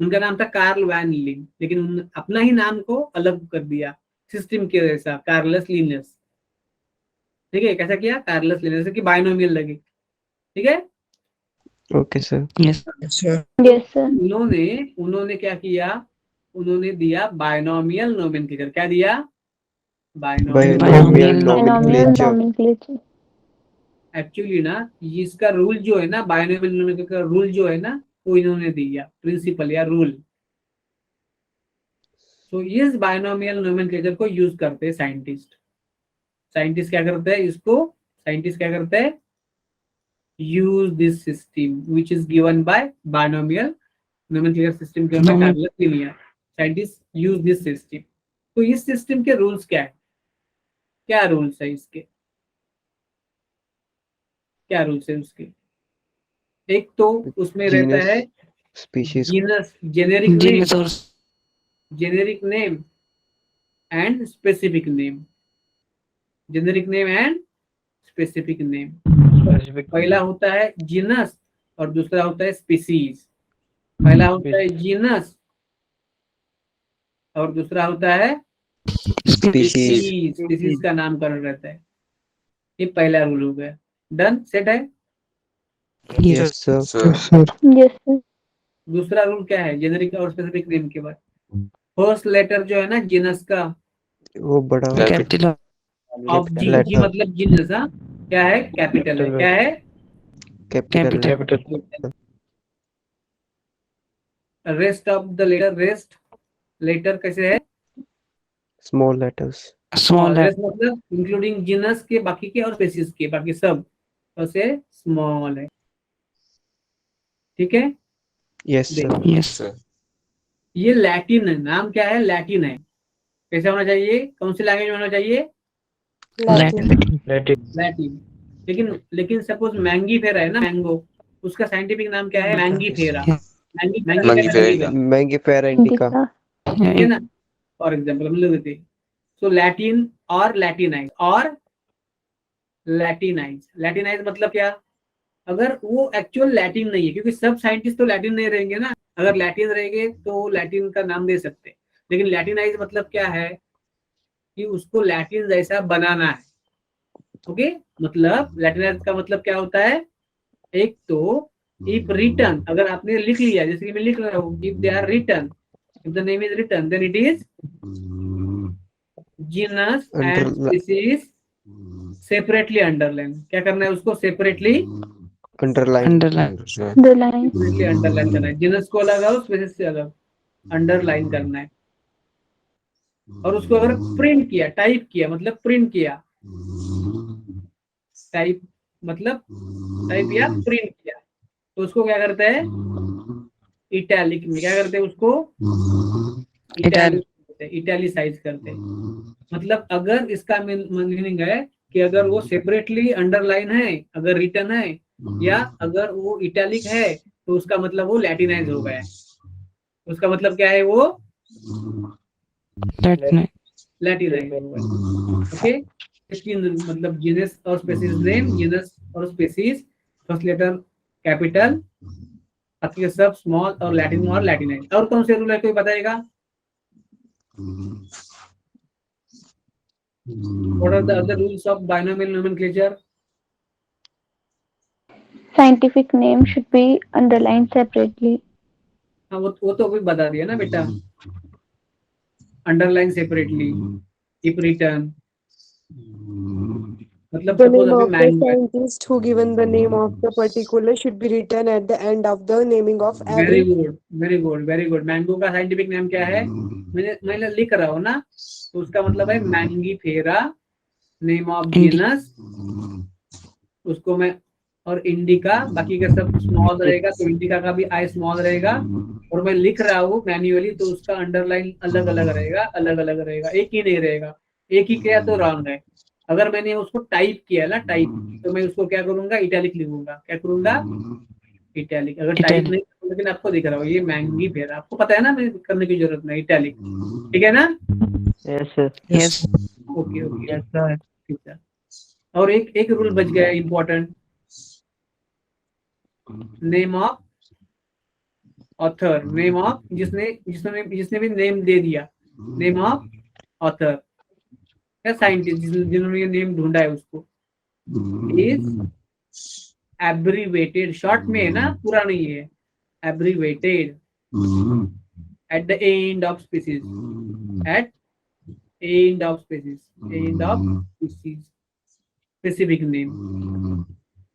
उनका नाम था कार्ल वैन लीन, लेकिन अपना ही नाम को अलग कर दिया सिस्टम के जैसा, कार्लस लिनस। ठीक है, कैसा किया? कार्लस लिनस की बाइनोमियल लगी। ठीक है, okay sir. Yes, sir. Yes, sir. उन्होंने उन्होंने क्या किया? उन्होंने दिया बाइनोमियल नोमेनक्लेचर। क्या दिया? Binomial. Binomial Binomial nomenclature. nomenclature. Actually ना इसका रूल जो है ना, बाइनोमियल नोमेनक्लेचर का रूल जो है ना, वो इन्होंने दिया, प्रिंसिपल या रूल। तो इस बाइनोमियल नोमेनक्लेचर को यूज करते हैं साइंटिस्ट। साइंटिस्ट क्या करते हैं इसको? साइंटिस्ट क्या करते हैं? Use this system which is given by binomial nomenclature system के अंदर Carolus Linnaeus. Scientist use this system. तो इस सिस्टम के रूल्स क्या है? क्या रूल्स है इसके? क्या रूल्स है उसके? एक तो उसमें रहता है species. Genus, generic name, generic name and specific name. Generic name and specific name. पहला होता है जीनस और दूसरा होता है स्पीसीज। पहला होता है जीनस और दूसरा होता है स्पीशीज। स्पीसीज का नामकरण रहता है। ये पहला रूल हो गया। डन, सेट है। Yes sir. Sir. Yes, sir. दूसरा रूल क्या है जेनेरिक और स्पेसिफिक नेम के बाद? फर्स्ट लेटर जो है ना जीनस का, वो बड़ा Capital. Of G, G Letter. मतलब जीनस, हाँ क्या है? कैपिटल है। क्या है? Capital. Rest of the letter, rest letter कैसे है? Small letters. रेस्ट मतलब इंक्लूडिंग जीनस के बाकी के और स्पीसीज के बाकी सब से स्मॉल है। ठीक है, यस सर। Sir. ये लैटिन है। नाम क्या है? लैटिन है। कैसे होना चाहिए? कौन सी लैंग्वेज में होना चाहिए? लैटिन। लेकिन सपोज मैंगी फेरा है ना, मैंगो, उसका साइंटिफिक नाम क्या है? मैंगी फेरा। Mangifera. Mangifera indica. Indica. ठीक है ना, फॉर एग्जाम्पल हम लोग देते। सो लैटिन और लैटिनाइज और लैटिनाइज। लैटिनाइज मतलब क्या? अगर वो एक्चुअल लैटिन नहीं है, क्योंकि सब साइंटिस्ट तो लैटिन नहीं रहेंगे ना। अगर लैटिन रहेंगे तो लैटिन का नाम दे सकते, लेकिन लैटिनाइज मतलब क्या है कि उसको लैटिन जैसा बनाना है। ओके, मतलब लैटिनाइज का मतलब क्या होता है? एक तो इफ रिटन, अगर आपने लिख लिया, जैसे कि मैं लिख रहा हूँ, if they are written, if the name is written, then it is genus and species separately underline. क्या करना है उसको? Separately underline. The line. Separately underline करना है। जीनस को अलग और स्पीसीज से अलग अंडरलाइन करना है। और उसको अगर प्रिंट किया, टाइप किया मतलब प्रिंट किया, टाइप मतलब टाइप या प्रिंट किया, तो उसको क्या करते हैं? इटैलिक में क्या करते हैं उसको? इटैलिसाइज करते हैं। मतलब अगर इसका मीनिंग है कि अगर वो सेपरेटली अंडरलाइन है, अगर रिटन है, या अगर वो इटैलिक है, तो उसका मतलब वो लैटिनाइज हो गया है। उसका मतलब क्या है? वो लैटिनाइज हो गया। ओके, तीन मतलब जीनस और स्पीसीज नेम, जीनस और स्पीसीज, फर्स्ट लेटर कैपिटल, बाकी सब स्मॉल, और लैटिन और लैटिनाइज। और कौन से रूल है कोई बताएगा? What are the other rules of binomial nomenclature? Scientific name should be underlined separately. हाँ वो तो अभी बता दिया ना बेटा, अंडरलाइन सेपरेटली, कीप रिटर्न, मतलब The सपोज name अभी of the मैंगो है, scientist who given the name of the particular should be written at the end of the naming of very every. Good very good very good. Mango का scientific name क्या है, मैंने लिख रहा हूँ ना, तो उसका मतलब है मैंगीफेरा, नेम ऑफ जीनस, उसको मैं, और इंडिका, बाकी का सब स्मॉल रहेगा, तो इंडिका का भी आई स्मॉल रहेगा, और मैं लिख रहा हूँ मैन्युअली, तो उसका अंडरलाइन अलग अलग रहेगा, अलग अलग रहेगा, एक ही नहीं रहेगा। एक ही किया तो रॉन्ग है। अगर मैंने उसको टाइप किया ना, टाइप, तो मैं उसको क्या करूंगा, इटैलिक लिखूंगा। क्या करूंगा, इटैलिक। अगर टाइप नहीं, लेकिन आपको दिख रहा हो ये मैंगी फेरा, आपको पता है ना, मैं करने की जरूरत नहीं, इटैलिक, ठीक है ना? Yes, sir. Yes. Okay okay Yes, sir. ठीक है। और एक रूल बच गया important, name of author, name of जिसने भी नेम दे दिया, नेम ऑफ ऑथर या साइंटिस्ट जिन्होंने ये नेम ढूंढा है उसको, इज एब्रीवेटेड, शॉर्ट में है ना, पूरा नहीं है, abbreviated at the end of species, at end of species, end of species, specific name,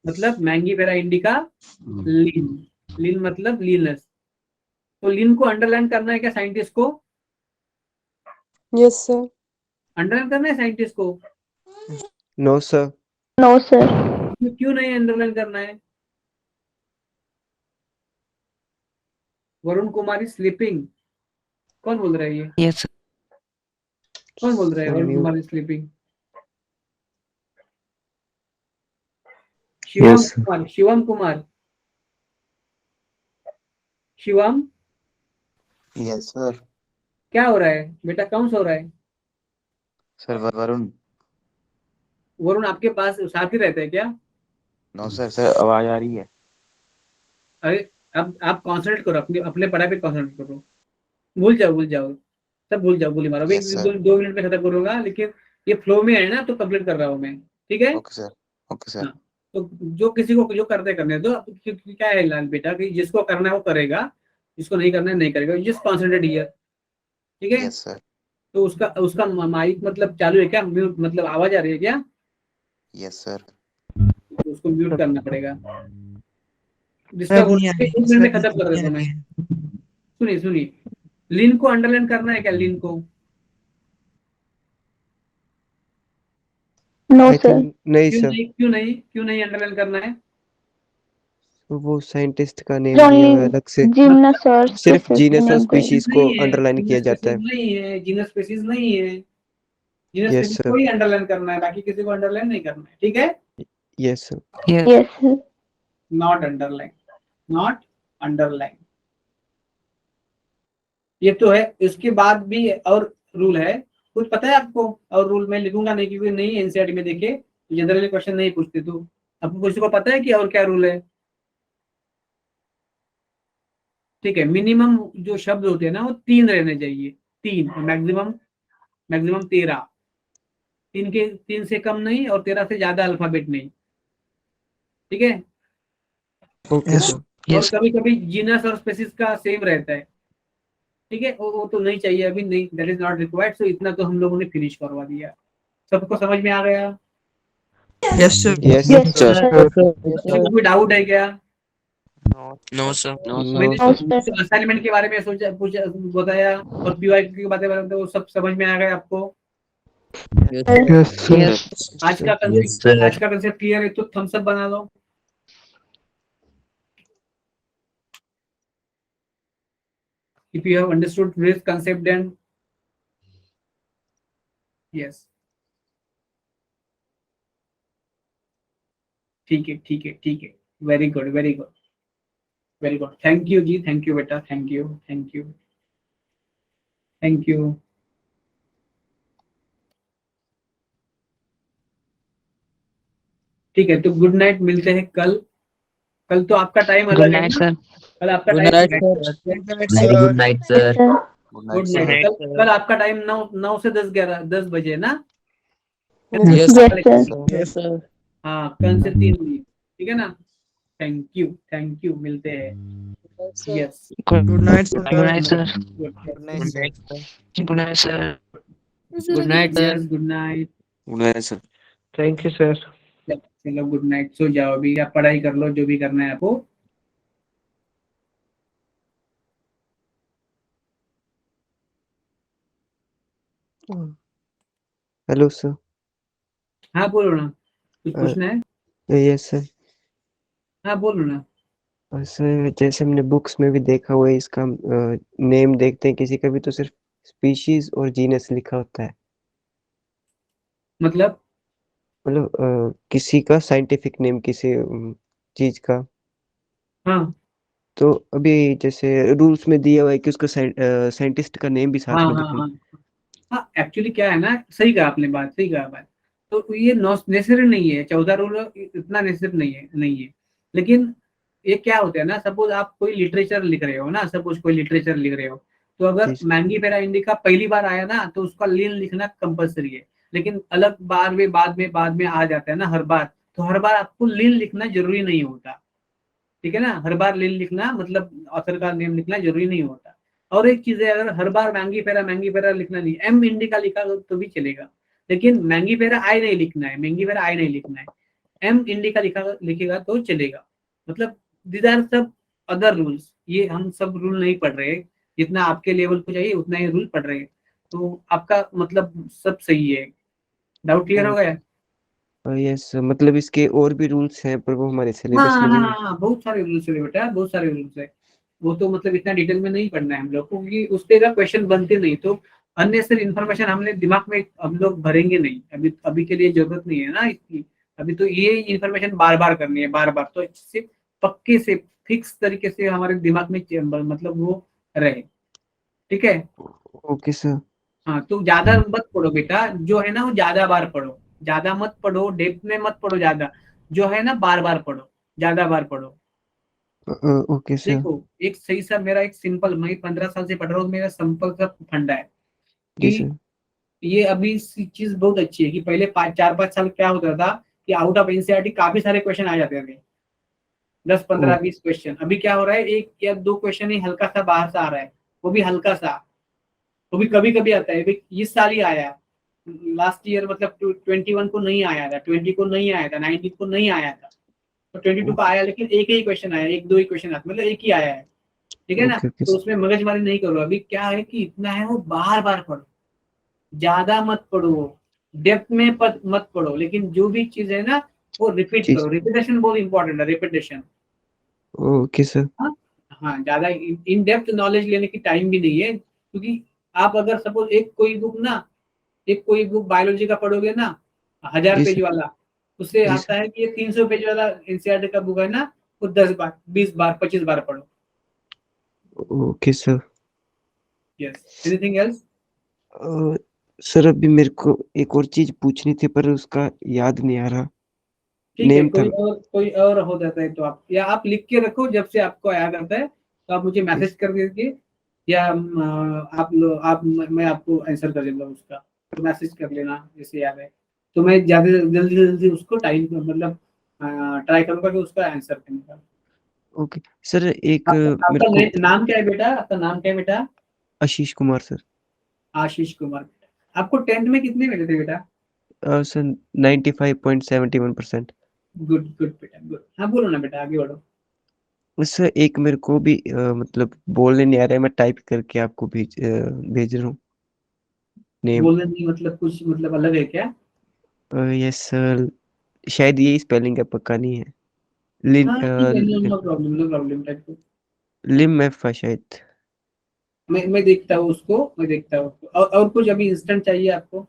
मतलब मैंगीफेरा इंडिका लिन, लिन मतलब लीनस, तो लिन को अंडरलाइन करना है क्या साइंटिस्ट को? Yes, sir. अंडरलाइन करना है साइंटिस्ट को? No, sir. No, sir. क्यों नहीं अंडरलाइन करना है? वरुण कुमार इज स्लीपिंग, कौन बोल रहा है ये? Yes. कौन बोल रहा है Varun Unmute. Kumar is sleeping? Shivam Yes. Kumar, Shivam Kumar, Shivam Yes, sir. क्या हो रहा है बेटा, कौन सो रहा है? Sir, Varun. वरुण आपके पास साथ ही रहते हैं क्या? No, sir. Sir, आवाज आ रही है? अरे अब आप कॉन्सेंट्रेट करो, अपने अपने पढ़ाई पे कॉन्सेंट्रेट करो, भूल जाओ, सब भूल जाओ, गोली मारो। अभी Yes, sir. दो मिनट में खत्म करूंगा, लेकिन ये फ्लो में है ना, तो कंप्लीट कर रहा हूँ मैं, ठीक है? Okay, sir. Okay, sir. हाँ, तो जो किसी को जो करने दो, क्योंकि क्या है लाल बेटा, कि जिसको करना है वो करेगा, जिसको नहीं करना है नहीं करेगा, जस्ट कॉन्सेंट्रेट हियर, ठीक है? Yes, sir. तो उसका माइक मतलब चालू है क्या, म्यूट मतलब आवाज आ रही है क्या? Yes, sir. तो उसको म्यूट करना पड़ेगा। जिसका सर, वो नहीं आ रही है, 1 मिनट में सर, खत्म कर नहीं देता आ हूँ मैं। रही है। सुनिए, लिन को अंडरलाइन करना है क्या, लिन को? No, I sir. think नहीं sir. क्यों नहीं अंडरलाइन करना है? वो साइंटिस्ट का नेम It's दिया हुआ है only अलग से, gymnast or सिर्फ species जीनस और name को। स्पीशीज को अंडरलाइन किया जाता है। नहीं है, जीनस स्पीशीज नहीं है, जीनस Yes, स्पीशीज sir. को ही अंडरलाइन करना है, बाकी किसी को अंडरलाइन नहीं करना है, ठीक है? Yes, sir. Yes. Yes, sir. Not underline, ये तो है। इसके बाद भी और रूल है, कुछ पता है आपको? और रूल मैं लिखूंगा नहीं, क्योंकि नहीं एनसीईआरटी में देखे जनरली क्वेश्चन नहीं पूछते, तो आपको किसी को पता है कि और क्या रूल है? ठीक है, मिनिमम जो शब्द होते हैं ना, वो 3 रहने चाहिए, 3, मैक्सिमम 13, 3 से कम नहीं और 13 से ज्यादा अल्फाबेट नहीं, ठीक है? Okay, Yes. sir. और Yes. कभी कभी जीनस और स्पेसिस का सेम रहता है, ठीक है? वो तो नहीं चाहिए अभी, नहीं, दैट इज नॉट रिक्वायर्ड। सो इतना तो हम लोगों ने फिनिश करवा दिया। सबको समझ में आ गया? Yes, sir. Yes, Yes, Sir. sir. किसी को कोई डाउट है क्या? No, sir. मैंने No, sir. असाइनमेंट के बारे में सोचा, पूछा, बताया, और पीवाई की बातें बताया, तो वो सब समझ में आ गया आपको? Yes, sir. Yes. आज का कंसेप्ट क्लियर है, तो थम्स अप बना लो। If you have understood today's concept, then yes, ठीक है, वेरी गुड, थैंक यू जी, थैंक यू बेटा, थैंक यू। ठीक है, तो गुड नाइट, मिलते हैं कल तो आपका टाइम Good अलग है night, ना? sir. कल आपका Good टाइम night, अलग sir. है। Good night, Yes, sir. sir. Good good night, night. sir. कल आपका टाइम 9 से 10 बजे ना? Yes, Yes, sir. Yes, sir. हाँ, कल से 3 बजे, ठीक है ना? थैंक यू, मिलते हैं। Sir. Yes, Good Good night, sir. good night, sir. Good, Good night, Good sir. night, sir. Good night, sir. Good night, sir. Yes, good night. Sir. Thank you, sir. चलो good night, सो जाओ अभी, आप पढ़ाई कर लो जो भी करना है आपको। Hello sir. हाँ बोलो ना, कुछ पूछना है? Yes sir. हाँ बोलो ना। सर जैसे हमने बुक्स में भी देखा हुआ है, इसका नेम देखते हैं किसी का भी तो सिर्फ स्पीशीज और जीनस लिखा होता है। मतलब मतलब किसी का साइंटिफिक नेम किसी चीज का, हाँ तो अभी जैसे रूल्स में दिया हुआ है कि उसका साइंटिस्ट का नेम भी हाँ साथ में हाँ लिखना। हाँ हाँ, एक्चुअली क्या है ना, सही कहा आपने, बात सही कहा बात। तो ये नेसेसरी नहीं है, 14 रूल इतना नेसेसरी नहीं है। लेकिन ये क्या होता है ना, सपोज आप कोई लिटरेचर लिख रहे हो ना, सपोज कोई लिटरेचर लिख रहे हो, तो अगर जी सर। मैंगी फेरा इंडिका पहली बार आया ना, तो उसका लीन लिखना कंपलसरी है। लेकिन अलग बार में बाद में आ जाता है ना हर बार, तो हर बार आपको लीन लिखना जरूरी नहीं होता। ठीक है ना, हर बार लीन लिखना मतलब ऑथर का नेम लिखना जरूरी नहीं होता। और एक चीज है, अगर हर बार मैंगी फेरा लिखना नहीं, एम इंडिका लिखा तो भी चलेगा, लेकिन मैंगी फेरा आई नहीं लिखना है, मैंगी फेरा आई नहीं लिखना है, एम इंडिका लिखेगा तो चलेगा। मतलब दीज आर सब अदर रूल्स, ये हम सब रूल नहीं पढ़ रहे, जितना आपके लेवल को चाहिए उतना ही रूल पढ़ रहे हैं। तो आपका मतलब सब सही है। डाउट क्लियर हो गया? यस मतलब इसके और भी रूल्स हैं पर वो हमारे हाँ सिलेबस हाँ में नहीं है। हाँ, बहुत सारे रूल्स है बेटा, बहुत सारे रूल्स है। वो तो मतलब इतना डिटेल में नहीं पढ़ना है हम लोग को, क्योंकि उसके का क्वेश्चन बनते नहीं, तो अननेसेसरी इन्फॉर्मेशन हमने दिमाग में हम लोग भरेंगे नहीं, अभी अभी के लिए जरूरत नहीं है ना इसकी। अभी तो ये इन्फॉर्मेशन बार बार करनी है, बार बार, तो इससे पक्के से फिक्स तरीके से हमारे दिमाग में मतलब वो रहे। ठीक है। Okay sir. हाँ, तो ज्यादा मत पढ़ो बेटा, जो है ना वो ज्यादा बार पढ़ो, ज्यादा मत पढ़ो, डेप्थ में मत पढ़ो ज्यादा, जो है ना बार बार पढ़ो, ज्यादा बार पढ़ो। Okay sir. देखो, एक सही सा मेरा एक सिंपल, मैं 15 साल से पढ़ रहा हूँ, मेरा सिंपल सा फंडा है जी कि सर। ये अभी चीज बहुत अच्छी है कि पहले 4-5 साल क्या होता था कि आउट ऑफ एनसीईआरटी काफी सारे क्वेश्चन आ जाते थे, 10-15-20 क्वेश्चन। अभी क्या हो रहा है, एक या दो क्वेश्चन ही हल्का सा बाहर से आ रहा है, वो भी हल्का सा, वो भी कभी कभी आता है। अभी इस साल ही आया, लास्ट ईयर मतलब 21 को नहीं आया था, 20 को नहीं आया था, 19 को नहीं आया था, तो 22 का आया, लेकिन एक ही क्वेश्चन आया, एक दो ही क्वेश्चन आया, मतलब एक ही आया है। ठीक है ना, ओके ओके तो उसमें मगजमारी नहीं करो। अभी क्या है कि इतना है वो बार बार पढ़ो, ज्यादा मत पढ़ो, डेप्थ में मत पढ़ो, लेकिन जो भी चीज है ना वो रिपीट जी करो, रिपीटेशन बहुत इंपॉर्टेंट है, रिपीटेशन। Okay sir. हाँ हाँ, ज्यादा इन डेप्थ नॉलेज लेने की टाइम भी नहीं है, क्योंकि आप अगर सपोज एक कोई बुक बायोलॉजी का पढ़ोगे ना, 1000 जी पेज सर। वाला, उससे जी आता सर। है कि ये 300 पेज वाला एनसीईआरटी का बुक है ना, वो 10 बार, 20 बार, 25 बार पढ़ो। Okay sir. Yes, anything else? Uh, sir अभी मेरे को एक और चीज पूछनी थी पर उसका याद नहीं आ रहा। ठीक है, नेम था। कोई और हो जाता है तो आप, या आप लिख के रखो, जब से आपको याद आता है तो आप मुझे मैसेज कर दीजिए, या मैं आपको आंसर कर दूंगा उसका, तो मैसेज कर लेना जैसे याद है, तो मैं ज्यादा जल्दी जल्दी उसको टाइम मतलब ट्राई करूंगा कि उसका आंसर करने का। ओके सर एक मेरे आपका को नाम क्या है बेटा, आपका नाम क्या है बेटा? आशीष कुमार सर। आशीष कुमार। आपको 10th में कितने मिले थे बेटा? सर 95.71%। गुड गुड बेटा, गुड। हाँ बोलो ना बेटा, आगे बढ़ो। सर एक मेरे को भी मतलब बोलने नहीं आ रहा है, मैं टाइप करके आपको भेज रहा हूँ नेम। बोलने नहीं मतलब कुछ मतलब अलग है क्या? यस सर शायद यही स्पेलिंग है, पक्का नहीं है। लिन हाँ ठीक है, no no problem, no problem type. लिम एफ शायद। मैं देखता हूँ उसको, मैं देखता हूँ उसको। और कुछ अभी इंस्टेंट चाहिए आपको?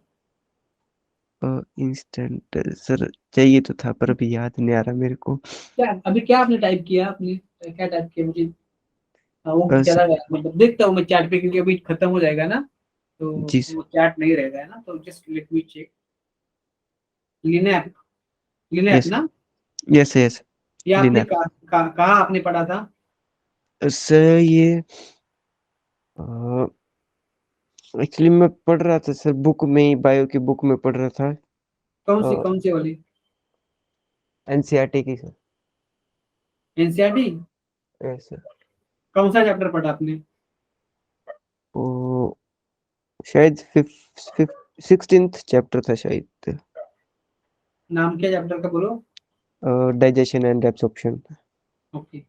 इंस्टेंट सर चाहिए तो था पर अभी याद नहीं आ रहा मेरे को। क्या अभी क्या आपने टाइप किया, आपने क्या टाइप किया मुझे? हाँ, वो सर चला गया, मतलब देखता हूँ मैं चैट पे, क्योंकि अभी खत्म हो जाएगा ना, तो जी सर। वो चैट नहीं रहेगा है ना, तो जस्ट लेट मी चेक। लिनैप, लिनैप यस ना? Yes yes. ये आपने लिनएप। कहाँ आपने पढ़ा था? सर ये एक्चुअली मैं पढ़ रहा था सर, बुक में ही, बायो की बुक में पढ़ रहा था। कौन सी वाली? एनसीईआरटी की सर। एनसीईआरटी? Yes sir. कौन सा चैप्टर पढ़ा आपने? वो शायद 16th चैप्टर था शायद। नाम क्या चैप्टर का बोलो? Digestion and absorption. ओके,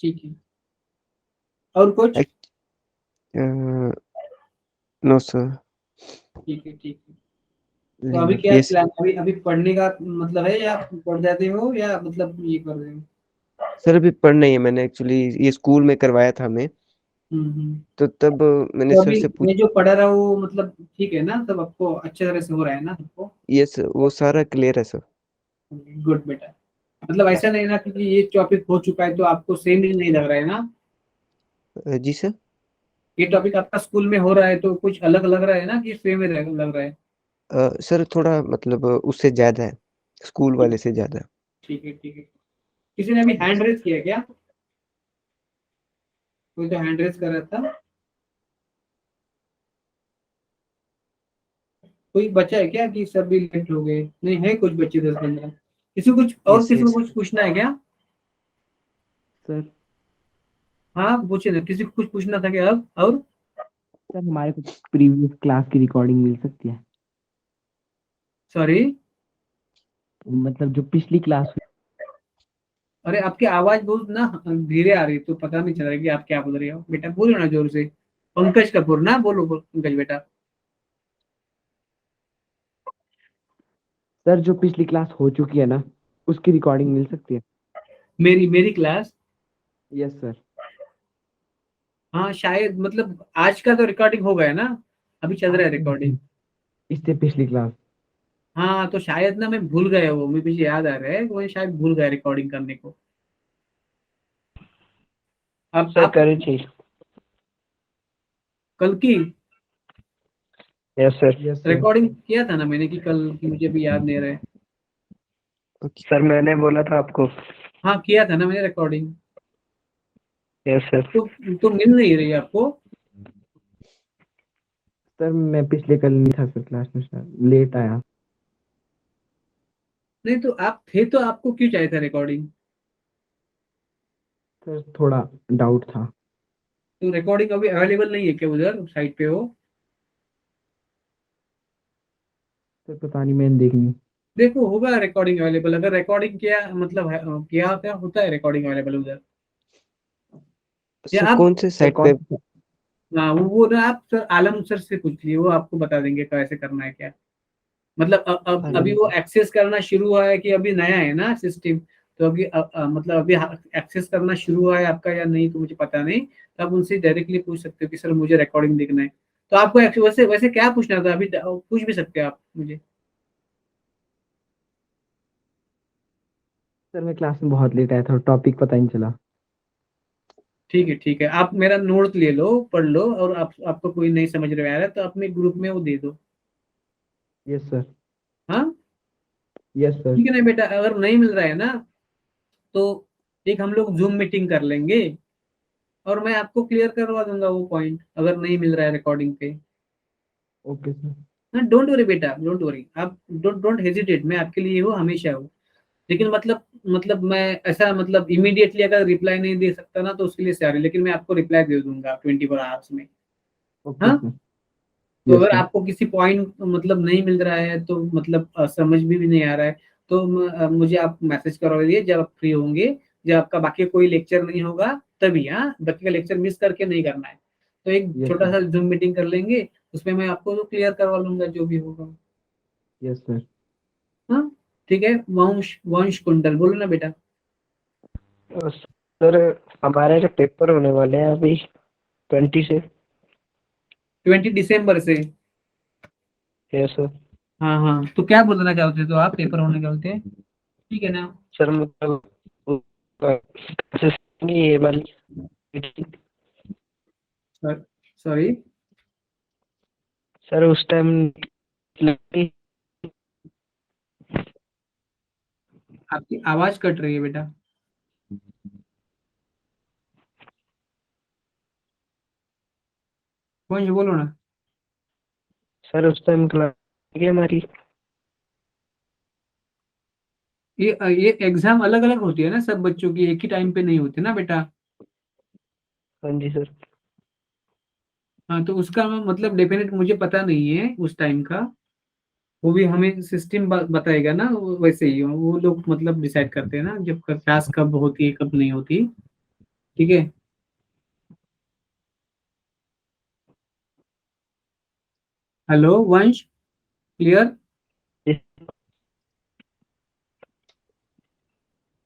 ठीक है। और कुछ? No sir. ठीक है, ठीक है। तो अभी क्या यस प्लान, अभी अभी पढ़ने का मतलब है, या पढ़ जाते हो, या मतलब ये कर रहे हो? सर, अभी पढ़ना ही है। मैंने एक्चुअली ये स्कूल में करवाया था हमें, हम्म। तो तब मैंने तो सर अभी से पूछ। मैं जो पढ़ा रहा हूँ मतलब ठीक है ना, तब आपको अच्छे तरह से हो रहा है ना सबको? यस, वो सारा क्लियर है सर। गुड बेटा। मतलब ऐसा नहीं ना कि ये टॉपिक हो चुका है तो आपको सेम ही नहीं लग रहा है ना? जी सर। ये टॉपिक आपका स्कूल में हो रहा है तो कुछ अलग लग रहा है ना, कि सेम ही लग रहा है? सर थोड़ा मतलब उससे ज़्यादा है, स्कूल वाले से ज़्यादा। ठीक है, ठीक है। किसी ने अभी हैंड रेज किया क्या? कोई तो हैंड रेज कर रहा था। कोई बचा है क्या, कि सब भी लेट हो गए? नहीं है, कुछ बच्चे 10-15। किसी को कुछ और, यस किसी को यस कुछ पूछना है क्या? सर। हाँ पूछे ना, किसी को कुछ पूछना था क्या? अब और सर हमारे को प्रीवियस क्लास की रिकॉर्डिंग मिल सकती है? सॉरी, मतलब जो पिछली क्लास हुई। अरे आपकी आवाज बहुत ना धीरे आ रही है, तो पता नहीं चल रहा है कि आप क्या बोल रहे हो। बेटा बोलो ना जोर से। पंकज कपूर ना, बोलो पंकज बेटा। सर जो पिछली क्लास हो चुकी है ना, उसकी रिकॉर्डिंग मिल सकती है? मेरी क्लास? Yes sir. हाँ शायद, मतलब आज का तो रिकॉर्डिंग हो गया ना, अभी चल रहा है रिकॉर्डिंग। इससे पिछली क्लास। हाँ तो शायद ना मैं भूल गया, वो मुझे याद आ रहा है, वो शायद भूल गया रिकॉर्डिंग करने को। अब सर आप करी थी। कल की yes sir. Yes sir. Recording किया था ना मैंने, कि कल की, मुझे भी याद नहीं रहा है। ओके। सर मैंने बोला था आपको। हाँ किया था ना मैंने रिकॉर्डिंग। Yes sir. तो मिल नहीं रही आपको? सर मैं पिछले कल नहीं था सर क्लास में, सर लेट आया। नहीं तो आप थे तो आपको क्यों चाहिए था रिकॉर्डिंग? सर थोड़ा डाउट था। तो रिकॉर्डिंग अभी अवेलेबल नहीं है क्या उधर साइट पे हो? सर पता नहीं, मैंने देखनी। देखो होगा रिकॉर्डिंग अवेलेबल, अगर रिकॉर्डिंग किया मतलब किया क्या होता है रिकॉर्डिंग अवेलेबल उधर? या सर आप कौन से सर साइट पे? कौन सा? हाँ, वो ना आप सर आलम सर से पूछ लिए, वो आपको बता देंगे कैसे करना है क्या। मतलब अब आलम अभी वो एक्सेस करना शुरू हुआ है, कि अभी नया है ना सिस्टम? तो अभी मतलब अभी एक्सेस करना शुरू हुआ है आपका या नहीं, तो मुझे पता नहीं। तो आप उनसे डायरेक्टली पूछ सकते हो कि सर मुझे रिकॉर्डिंग देखना है। तो आपको वैसे वैसे क्या पूछना था अभी, पूछ भी सकते हो आप मुझे। सर मैं क्लास में बहुत लेट आया था, टॉपिक पता ही नहीं चला। ठीक है, ठीक है। आप मेरा नोट ले लो, पढ़ लो, और आपको कोई नहीं समझ रहा है तो अपने ग्रुप में वो दे दो। Yes sir. हाँ यस सर। ठीक है ना बेटा, अगर नहीं मिल रहा है ना, तो एक हम लोग जूम मीटिंग कर लेंगे, और मैं आपको क्लियर करवा दूंगा वो पॉइंट, अगर नहीं मिल रहा है रिकॉर्डिंग पे। Okay sir. हाँ डोंट वरी बेटा, डोंट वरी आप, डोंट डोंट हेजिटेट, मैं आपके लिए हूँ, हमेशा हूँ। लेकिन मतलब मैं ऐसा मतलब इमीडिएटली अगर रिप्लाई नहीं दे सकता ना, तो उसके लिए सॉरी, लेकिन मैं आपको रिप्लाई दे दूंगा 24 आवर्स में। ओके हाँ, सर। तो यस अगर सर। आपको किसी पॉइंट मतलब नहीं मिल रहा है, तो मतलब समझ में भी नहीं आ रहा है, तो मुझे आप मैसेज करवा दीजिए जब आप फ्री होंगे। जब आपका बाकी कोई लेक्चर नहीं होगा तभी, हाँ बाकी का लेक्चर मिस करके नहीं करना है। तो एक यस छोटा सर। सा जूम मीटिंग कर लेंगे, उसमें मैं आपको क्लियर करवा लूंगा जो भी होगा। Yes sir. हाँ ठीक है। वंश वंश कुंडल बोलो ना बेटा। सर हमारे जो पेपर होने वाले हैं अभी 20 से। 20 दिसंबर से? Yes sir. हाँ हाँ, तो क्या बोलना चाहते थे, तो आप पेपर होने के होते हैं, ठीक है ना? सर मतलब ये वाली सॉरी, सर उस टाइम आपकी आवाज कट रही है बेटा। वंश बोलो ना। सर उस टाइम क्लास हमारी ये एग्जाम अलग अलग होती है ना सब बच्चों की, एक ही टाइम पे नहीं होती ना बेटा। हाँ जी सर। हाँ तो उसका मतलब डेफिनेट मुझे पता नहीं है उस टाइम का, वो भी हमें सिस्टम बताएगा ना, वैसे ही वो लोग मतलब डिसाइड करते हैं ना जब क्लास कब होती है कब नहीं होती। ठीक है। हेलो वंश, क्लियर?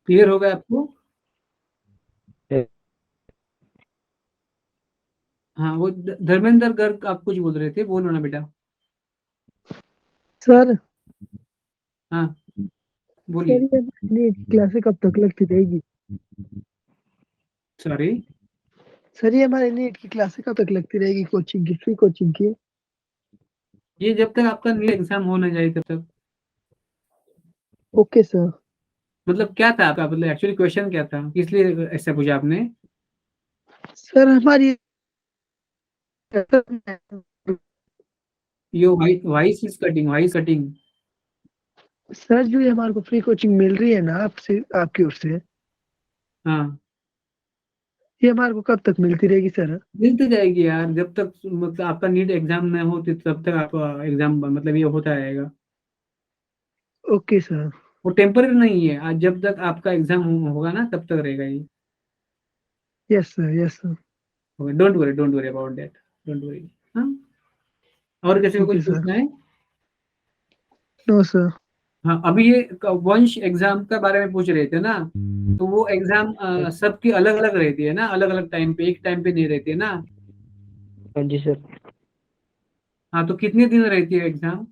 क्लियर हो गया आपको? Yes. हाँ वो धर्मेंद्र गर्ग आप कुछ बोल रहे थे, बोलो ना बेटा। सर हाँ सर बोलिए। ये नीट की क्लासें कब तक लगती रहेगी? सॉरी। सर ये हमारे नीट की क्लासें कब तक लगती रहेगी, कोचिंग की, फ्री कोचिंग की? ये जब तक आपका नीट एग्जाम हो ना जाए तब तक। Okay sir. मतलब क्या था आपका, मतलब एक्चुअली क्वेश्चन क्या था, किस लिए ऐसा पूछा आपने? सर हमारी यो voice is cutting, voice cutting. Sir जो ये हमारे को फ्री कोचिंग मिल रही है ना आपसे, आपकी ओर से, हाँ ये हमारे को कब तक मिलती रहेगी सर? मिलती जाएगी यार, जब तक मतलब आपका नीट एग्जाम न हो तब तक आपका एग्जाम मतलब ये होता रहेगा। Okay sir. वो टेम्पररी नहीं है, आज जब तक आपका एग्जाम होगा ना तब तक रहेगा ये। Yes sir, yes sir. Don't worry about that, don't worry. हाँ, और किसी को कुछ ओके सर। पूछना है? No sir. हाँ अभी ये वंश एग्जाम के बारे में पूछ रहे थे ना, तो वो एग्जाम सबकी अलग अलग रहती है ना, अलग अलग टाइम पे, एक टाइम पे नहीं रहती है ना। हाँ जी सर। हाँ तो कितने दिन रहती है एग्जाम?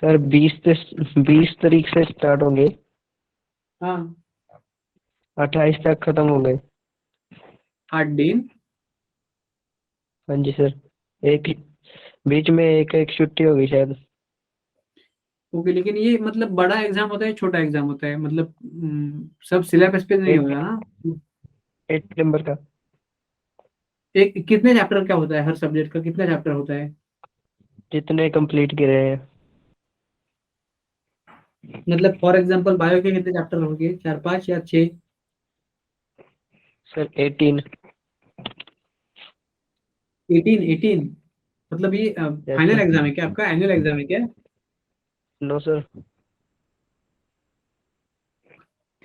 सर 20 तारीख से स्टार्ट होंगे, हाँ 28 तक खत्म होंगे। 8 दिन। हाँ जी सर। एक बीच में एक छुट्टी होगी शायद। ओके, लेकिन ये मतलब बड़ा एग्जाम होता है छोटा एग्जाम होता है, मतलब सब सिलेबस पे नहीं एक होगा ना? 8 नंबर का। एक कितने चैप्टर का होता है, हर सब्जेक्ट का कितना चैप्टर होता है? जितने कंप्लीट करे हैं। मतलब फॉर एग्जांपल बायो के कितने चैप्टर होंगे, 4 5 या 6? सर 18। 18 मतलब ये यस फाइनल सर। एग्जाम है क्या आपका, एनुअल एग्जाम है क्या? No sir.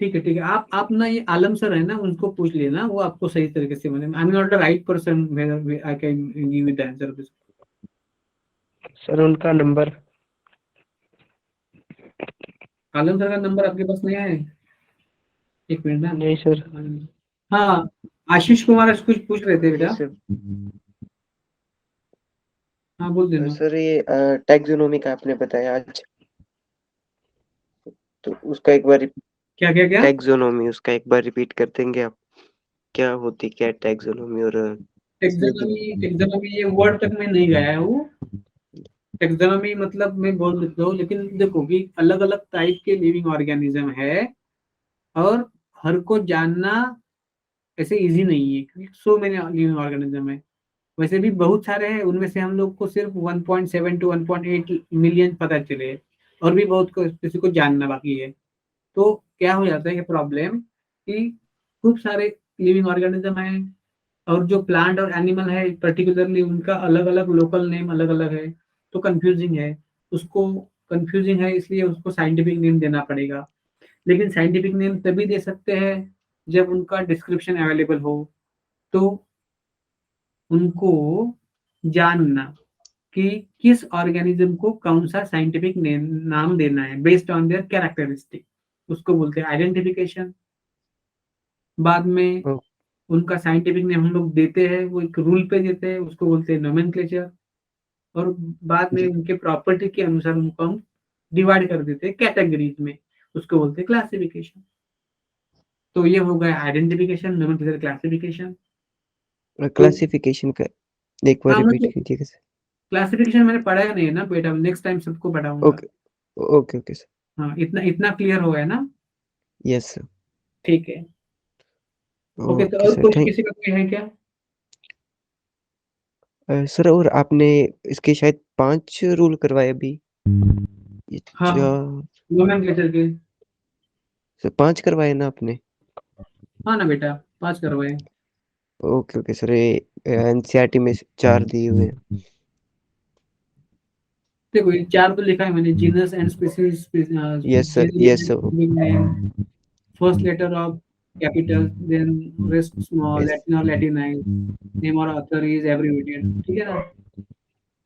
ठीक है, आप ना ये आलम सर है ना उनको पूछ लेना, वो आपको सही तरीके से, मतलब I am not the right person I can give you the answer. Sir उनका नंबर। आलम सर का नंबर आपके पास नहीं है? एक मिनट नहीं सर। ना। हाँ आशीष कुमार कुछ पूछ रहे थे बेटा। Yes sir. हाँ बोल देना। सर ये टैक्सोनॉमी का आपने बताया आज, तो उसका एक बार क्या क्या क्या? टैक्सोनॉमी उसका एक बार रिपीट कर देंगे आप? क्या होती क्या है टैक्सोनॉमी, और इसमें टेक्सोनॉमी ये वर्ड तक मैं नहीं गया है वो। टेक्सोनॉमी मतलब मैं बोल देता हूँ, लेकिन देखो कि अलग अलग टाइप के लिविंग ऑर्गेनिज्म है, और हर को जानना ऐसे इजी नहीं है, क्योंकि सो मेनी लिविंग ऑर्गेनिज्म है। वैसे भी बहुत सारे हैं, उनमें से हम लोग को सिर्फ 1.7 to 1.8 मिलियन पता चले, और भी बहुत को किसी को जानना बाकी है। तो क्या हो जाता है ये प्रॉब्लम कि खूब सारे लिविंग ऑर्गेनिज्म है, और जो प्लांट और एनिमल है पर्टिकुलरली उनका अलग अलग लोकल नेम अलग अलग है, तो कंफ्यूजिंग है उसको। कंफ्यूजिंग है इसलिए उसको साइंटिफिक नेम देना पड़ेगा। लेकिन साइंटिफिक नेम तभी दे सकते हैं जब उनका डिस्क्रिप्शन अवेलेबल हो, तो उनको जानना कि किस ऑर्गेनिज्म को कौन सा साइंटिफिक नाम देना है बेस्ड ऑन देयर कैरेक्टरिस्टिक, उसको बोलते हैं आइडेंटिफिकेशन। बाद में ओ, उनका साइंटिफिक नेम हम लोग देते हैं, वो एक रूल पे देते हैं, उसको बोलते हैं नोमेनक्लेचर। और बाद में जी उनके प्रॉपर्टी के अनुसार उनको हम डिवाइड कर देते हैं कैटेगरीज में, उसको बोलते हैं क्लासिफिकेशन। तो ये हो गया आइडेंटिफिकेशन, नोमेनक्लेचर, क्लासिफिकेशन। तो क्लासिफिकेशन का एक बार हाँ रिपीट मतलब कीजिएगा सर। क्लासिफिकेशन मैंने पढ़ाया नहीं है ना बेटा, नेक्स्ट टाइम सबको पढ़ाऊंगा। Okay okay okay sir. हाँ इतना इतना क्लियर हो गया ना? Yes sir. ठीक है। ओके, तो ओके और सर, कुछ थैंक किसी का कोई है क्या? सर। और आपने इसके शायद 5 रूल करवाए अभी। ये हाँ। 4 नोमेनक्लेचर के। सर 5 करवाए ना आपने? हाँ ना बेटा, 5 करवाए। ओके ओके सर, ये एनसीईआरटी में 4 दिए हुए हैं। देखो ये 4 तो लिखा है मैंने, genus and species, yes sir. First letter of capital, then rest small, Yes. Latin और लैटिनाइज, नेम और ऑथर इज एब्रिविएटेड, ठीक है ना?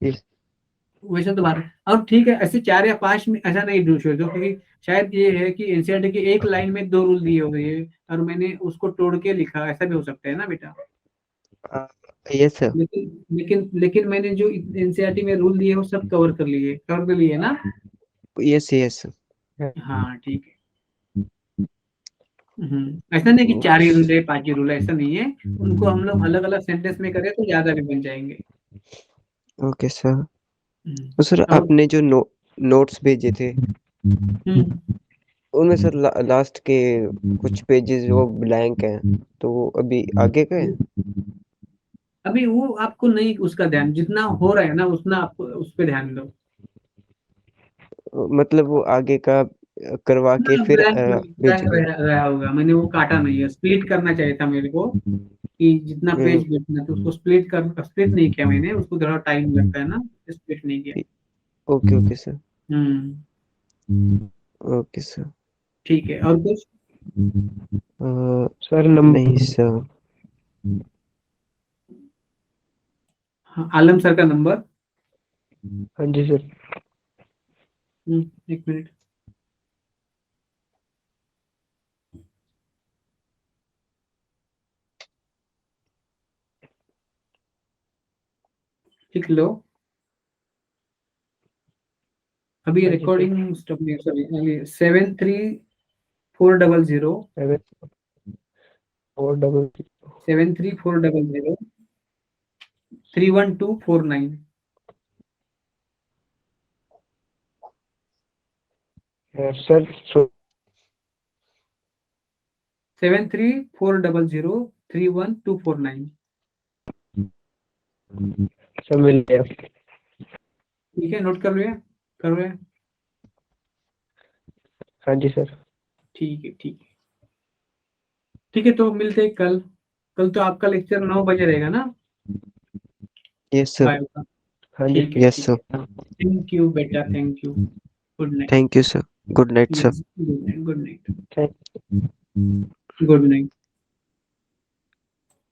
Yes. वैसे तो बात, अब ठीक है, ऐसे 4 या 5 में ऐसा नहीं ढूंढ दो, क्योंकि शायद ये है कि एनसीईआरटी के एक लाइन में 2 रूल दिए हुए हैं और मैंने उसको तोड़ के लिखा, ऐसा भी हो सकता है ना बेटा? Yes sir. लेकिन मैंने जो एनसीईआरटी में रूल दिए वो सब कवर कर लिए ना? Yes yes. हाँ ठीक है। ऐसा नहीं कि 4 ही रूल है, 5 ही रूल है, ऐसा नहीं है। उनको हम लोग अलग अलग सेंटेंस में करें तो ज्यादा भी बन जाएंगे। Okay sir. हम्म, तो सर और आपने जो नोट्स भेजे थे उनमें सर लास्ट के कुछ पेजेस वो ब्लैंक हैं, तो वो अभी आगे का है? अभी वो आपको नहीं, उसका ध्यान जितना हो रहा है ना उतना आपको उस पर ध्यान दो। मतलब वो आगे का करवा के फिर ब्लैंक रहा होगा, मैंने वो काटा नहीं है, स्प्लिट करना चाहिए था मेरे को, कि जितना पेज भेजना तो उसको स्प्लिट नहीं किया मैंने, उसको थोड़ा टाइम लगता है ना, स्प्लिट नहीं किया। Okay okay sir. Okay sir. ठीक है, और कुछ? सर नंबर नहीं सर। हाँ, आलम सर का नंबर। हाँ जी सर। एक मिनट। लिख लो। अभी हाँ जी, रिकॉर्डिंग स्टॉप नहीं, सॉरी, 73400 73400 31249 सर 73400 31249। सब मिल गया। ठीक है, नोट कर रहे हैं? हाँ जी सर। ठीक है ठीक है, तो मिलते हैं कल तो आपका लेक्चर 9 बजे रहेगा ना? Yes sir. 5 का। हाँ जी। ठीक है, यस सर। थैंक यू बेटा, thank you. Good night. Thank you sir. Good night sir. Good night. Thank good night.